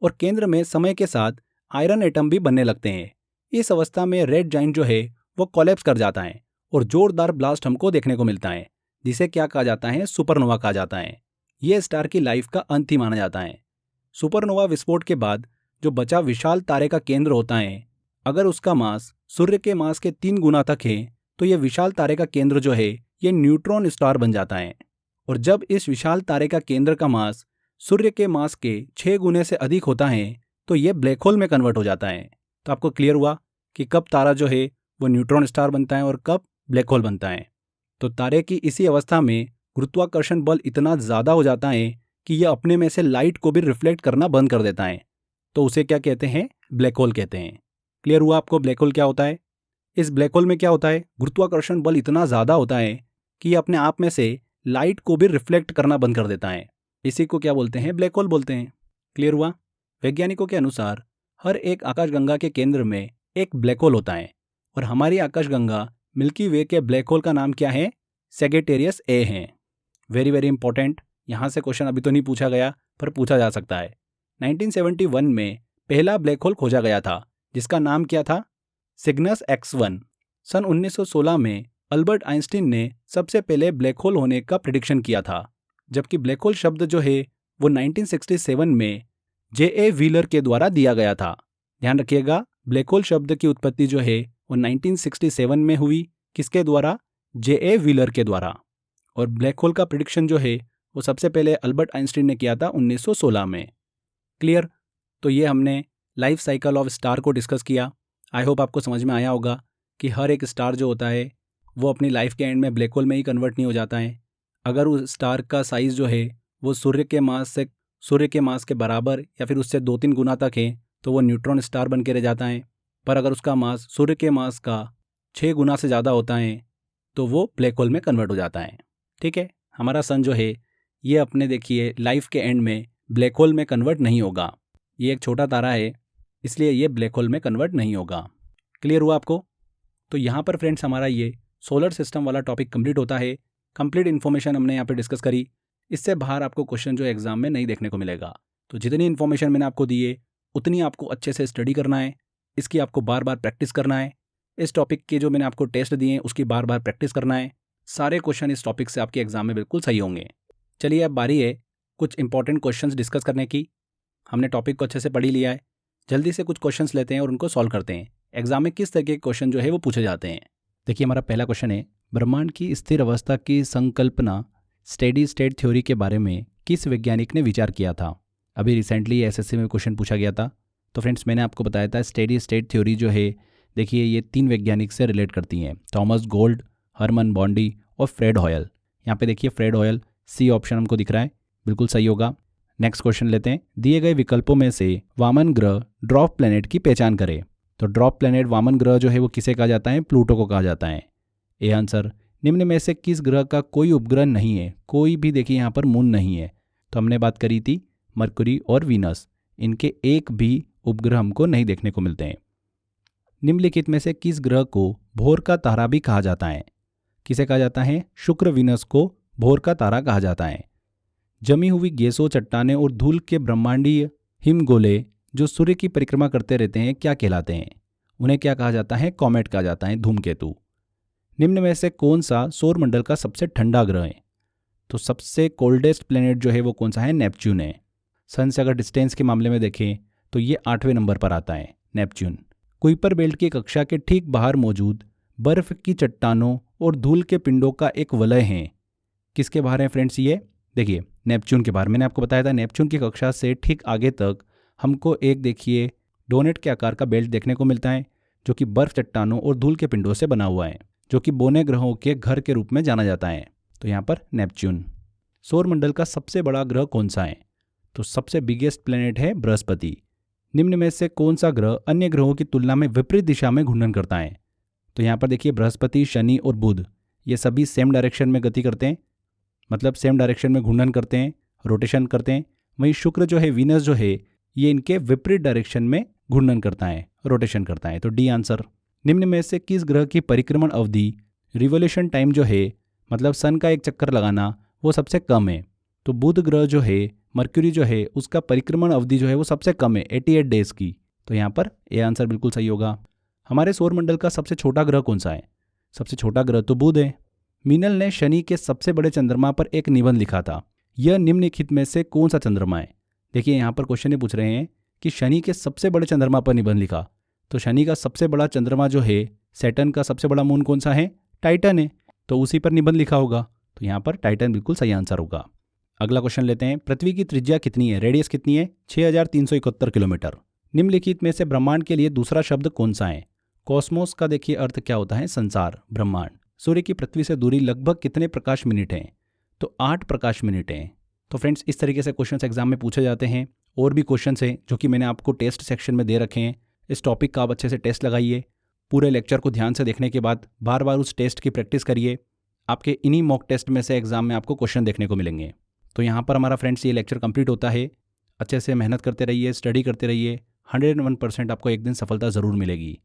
S1: और केंद्र में समय के साथ आयरन एटम भी बनने लगते हैं। इस अवस्था में रेड जाइंट जो है वो कोलैप्स कर जाता है और जोरदार ब्लास्ट हमको देखने को मिलता है, जिसे क्या कहा जाता है? सुपरनोवा कहा जाता है। यह स्टार की लाइफ का अंत ही माना जाता है। सुपरनोवा विस्फोट के बाद जो बचा विशाल तारे का केंद्र होता है, अगर उसका मास सूर्य के मास के 3 गुना तक है तो यह विशाल तारे का केंद्र जो है ये न्यूट्रॉन स्टार बन जाता है। और जब इस विशाल तारे का केंद्र का मास सूर्य के मास के 6 गुने से अधिक होता है तो यह ब्लैक होल में कन्वर्ट हो जाता है। तो आपको क्लियर हुआ कि कब तारा जो है वो न्यूट्रॉन स्टार बनता है और कब ब्लैक होल बनता है। तो तारे की इसी अवस्था में गुरुत्वाकर्षण बल इतना ज़्यादा हो जाता है कि यह अपने में से लाइट को भी रिफ्लेक्ट करना बंद कर देता है। तो उसे क्या कहते हैं? ब्लैक होल कहते हैं। क्लियर हुआ आपको ब्लैक होल क्या होता है? इस ब्लैक होल में क्या होता है? गुरुत्वाकर्षण बल इतना ज़्यादा होता है कि यह अपने आप में से लाइट को भी रिफ्लेक्ट करना बंद कर देता है। इसी को क्या बोलते हैं? ब्लैक होल बोलते हैं। क्लियर हुआ? वैज्ञानिकों के अनुसार हर एक आकाशगंगा के केंद्र में एक ब्लैक होल होता है और हमारी आकाशगंगा मिल्की वे के ब्लैक होल का नाम क्या है? सेगिटेरियस ए है। Very very important. यहाँ से क्वेश्चन अभी तो नहीं पूछा गया पर पूछा जा सकता है। 1971 में पहला ब्लैक होल खोजा गया था जिसका नाम क्या था? Cygnus X1। सन 1916 में अल्बर्ट आइंस्टीन ने सबसे पहले ब्लैक होल होने का प्रेडिक्शन किया था, जबकि ब्लैक होल शब्द जो है वो 1967 में J.A. व्हीलर के द्वारा दिया गया था। ध्यान रखिएगा, ब्लैक होल शब्द की उत्पत्ति जो है वो 1967 में हुई। किसके द्वारा? J.A. व्हीलर के द्वारा। और ब्लैक होल का प्रेडिक्शन जो है वो सबसे पहले अल्बर्ट आइंस्टीन ने किया था 1916 में। क्लियर? तो ये हमने लाइफ साइकिल ऑफ स्टार को डिस्कस किया। आई होप आपको समझ में आया होगा कि हर एक स्टार जो होता है वो अपनी लाइफ के एंड में ब्लैक होल में ही कन्वर्ट नहीं हो जाता है। अगर उस स्टार का साइज़ जो है वो सूर्य के मास के बराबर या फिर उससे 2-3 गुना तक है तो वो न्यूट्रॉन स्टार बन के रह जाता है। पर अगर उसका मास सूर्य के मास का 6 गुना से ज़्यादा होता है तो वो ब्लैक होल में कन्वर्ट हो जाता है। ठीक है, हमारा सन जो है ये अपने देखिए लाइफ के एंड में ब्लैक होल में कन्वर्ट नहीं होगा। ये एक छोटा तारा है इसलिए ये ब्लैक होल में कन्वर्ट नहीं होगा। क्लियर हुआ आपको? तो यहाँ पर फ्रेंड्स हमारा ये सोलर सिस्टम वाला टॉपिक कंप्लीट होता है। कंप्लीट इन्फॉर्मेशन हमने यहाँ पे डिस्कस करी। इससे बाहर आपको क्वेश्चन जो एग्जाम में नहीं देखने को मिलेगा। तो जितनी इन्फॉर्मेशन मैंने आपको दी है उतनी आपको अच्छे से स्टडी करना है, इसकी आपको बार बार प्रैक्टिस करना है। इस टॉपिक के जो मैंने आपको टेस्ट दिए हैं उसकी बार बार प्रैक्टिस करना है। सारे क्वेश्चन इस टॉपिक से आपके एग्जाम में बिल्कुल सही होंगे। चलिए अब बारी है कुछ इंपॉर्टेंट क्वेश्चंस डिस्कस करने की। हमने टॉपिक को अच्छे से पढ़ लिया है, जल्दी से कुछ क्वेश्चंस लेते हैं और उनको सॉल्व करते हैं। एग्जाम में किस तरह के क्वेश्चन जो है वो पूछे जाते हैं। देखिए हमारा पहला क्वेश्चन है, ब्रह्मांड की स्थिर अवस्था की संकल्पना स्टेडी स्टेट थ्योरी के बारे में किस वैज्ञानिक ने विचार किया था? अभी रिसेंटली एसएससी में क्वेश्चन पूछा गया था। तो फ्रेंड्स मैंने आपको बताया था स्टेडी स्टेट थ्योरी जो है देखिए ये 3 वैज्ञानिक से रिलेट करती हैं, थॉमस गोल्ड, हरमन बॉन्डी और फ्रेड हॉयल। यहाँ पे देखिए फ्रेड हॉयल सी ऑप्शन हमको दिख रहा है, बिल्कुल सही होगा। नेक्स्ट क्वेश्चन लेते हैं। दिए गए विकल्पों में से वामन ग्रह ड्रॉप प्लेनेट की पहचान करें। तो ड्रॉप प्लेनेट वामन ग्रह जो है वो किसे कहा जाता है? प्लूटो को कहा जाता है। A answer. निम्न में से किस ग्रह का कोई उपग्रह नहीं है? कोई भी देखिए यहाँ पर मून नहीं है। तो हमने बात करी थी मरकुरी और वीनस, इनके एक भी उपग्रह हमको नहीं देखने को मिलते हैं। निम्नलिखित में से किस ग्रह को भोर का तारा भी कहा जाता है? किसे कहा जाता है? शुक्र वीनस को भोर का तारा कहा जाता है। जमी हुई गैसों, चट्टानें और धूल के ब्रह्मांडीय हिमगोले जो सूर्य की परिक्रमा करते रहते हैं क्या कहलाते हैं? उन्हें क्या कहा जाता है? कॉमेट कहा जाता है, धूमकेतु। निम्न में से कौन सा सौर मंडल का सबसे ठंडा ग्रह है? तो सबसे कोल्डेस्ट प्लेनेट जो है वो कौन सा है? नेपच्यून है। सन से अगर डिस्टेंस के मामले में देखें तो ये 8वें नंबर पर आता है, नेपच्यून। कुइपर बेल्ट की कक्षा के ठीक बाहर मौजूद बर्फ की चट्टानों और धूल के पिंडों का एक वलय है, किसके बाहर है फ्रेंड्स? ये देखिए नेपच्यून के बाहर। मैंने आपको बताया था नेपच्यून की कक्षा से ठीक आगे तक हमको एक देखिए डोनेट के आकार का बेल्ट देखने को मिलता है, जो कि बर्फ चट्टानों और धूल के पिंडों से बना हुआ है, जो कि बोने ग्रहों के घर के रूप में जाना जाता है। तो यहाँ पर नेपच्यून। सौर मंडल का सबसे बड़ा ग्रह कौन सा है? तो सबसे बिगेस्ट प्लेनेट है बृहस्पति। निम्न में से कौन सा ग्रह अन्य ग्रहों की तुलना में विपरीत दिशा में घूर्णन करता है? तो यहाँ पर देखिए बृहस्पति, शनि और बुध ये सभी सेम डायरेक्शन में गति करते हैं, मतलब सेम डायरेक्शन में घूर्णन करते हैं, रोटेशन करते हैं। वहीं शुक्र जो है, वीनस जो है, ये इनके विपरीत डायरेक्शन में घूर्णन करता है, रोटेशन करता है। तो डी आंसर। निम्न में से किस ग्रह की परिक्रमण अवधि, रिवोल्यूशन टाइम जो है, मतलब सन का एक चक्कर लगाना, वो सबसे कम है? तो बुध ग्रह जो है, मर्क्यूरी जो है, उसका परिक्रमण अवधि जो है वो सबसे कम है, 88 डेज की। तो यहाँ पर ए आंसर बिल्कुल सही होगा। हमारे सौरमंडल का सबसे छोटा ग्रह कौन सा है? सबसे छोटा ग्रह तो बुध है। मीनल ने शनि के सबसे बड़े चंद्रमा पर एक निबंध लिखा था। यह निम्नलिखित में से कौन सा चंद्रमा है? देखिए यहाँ पर क्वेश्चन ये पूछ रहे हैं कि शनि के सबसे बड़े चंद्रमा पर निबंध लिखा। तो शनि का सबसे बड़ा चंद्रमा जो है, सैटर्न का सबसे बड़ा मून कौन सा है? टाइटन है। तो उसी पर निबंध लिखा होगा। तो यहाँ पर टाइटन बिल्कुल सही आंसर होगा। अगला क्वेश्चन लेते हैं। पृथ्वी की त्रिज्या कितनी है, रेडियस कितनी है? 6371 किलोमीटर। निम्नलिखित में से ब्रह्मांड के लिए दूसरा शब्द कौन सा है? कॉस्मोस का देखिए अर्थ क्या होता है? संसार, ब्रह्मांड। सूर्य की पृथ्वी से दूरी लगभग कितने प्रकाश मिनट है? तो 8 प्रकाश मिनट है। तो फ्रेंड्स इस तरीके से क्वेश्चंस एग्जाम में पूछे जाते हैं। और भी क्वेश्चंस हैं जो कि मैंने आपको टेस्ट सेक्शन में दे रखे हैं। इस टॉपिक का आप अच्छे से टेस्ट लगाइए। पूरे लेक्चर को ध्यान से देखने के बाद बार बार उस टेस्ट की प्रैक्टिस करिए। आपके इन्हीं मॉक टेस्ट में से एग्जाम में आपको क्वेश्चन देखने को मिलेंगे। तो यहाँ पर हमारा फ्रेंड्स ये लेक्चर कंप्लीट होता है। अच्छे से मेहनत करते रहिए, स्टडी करते रहिए। 101% आपको एक दिन सफलता ज़रूर मिलेगी।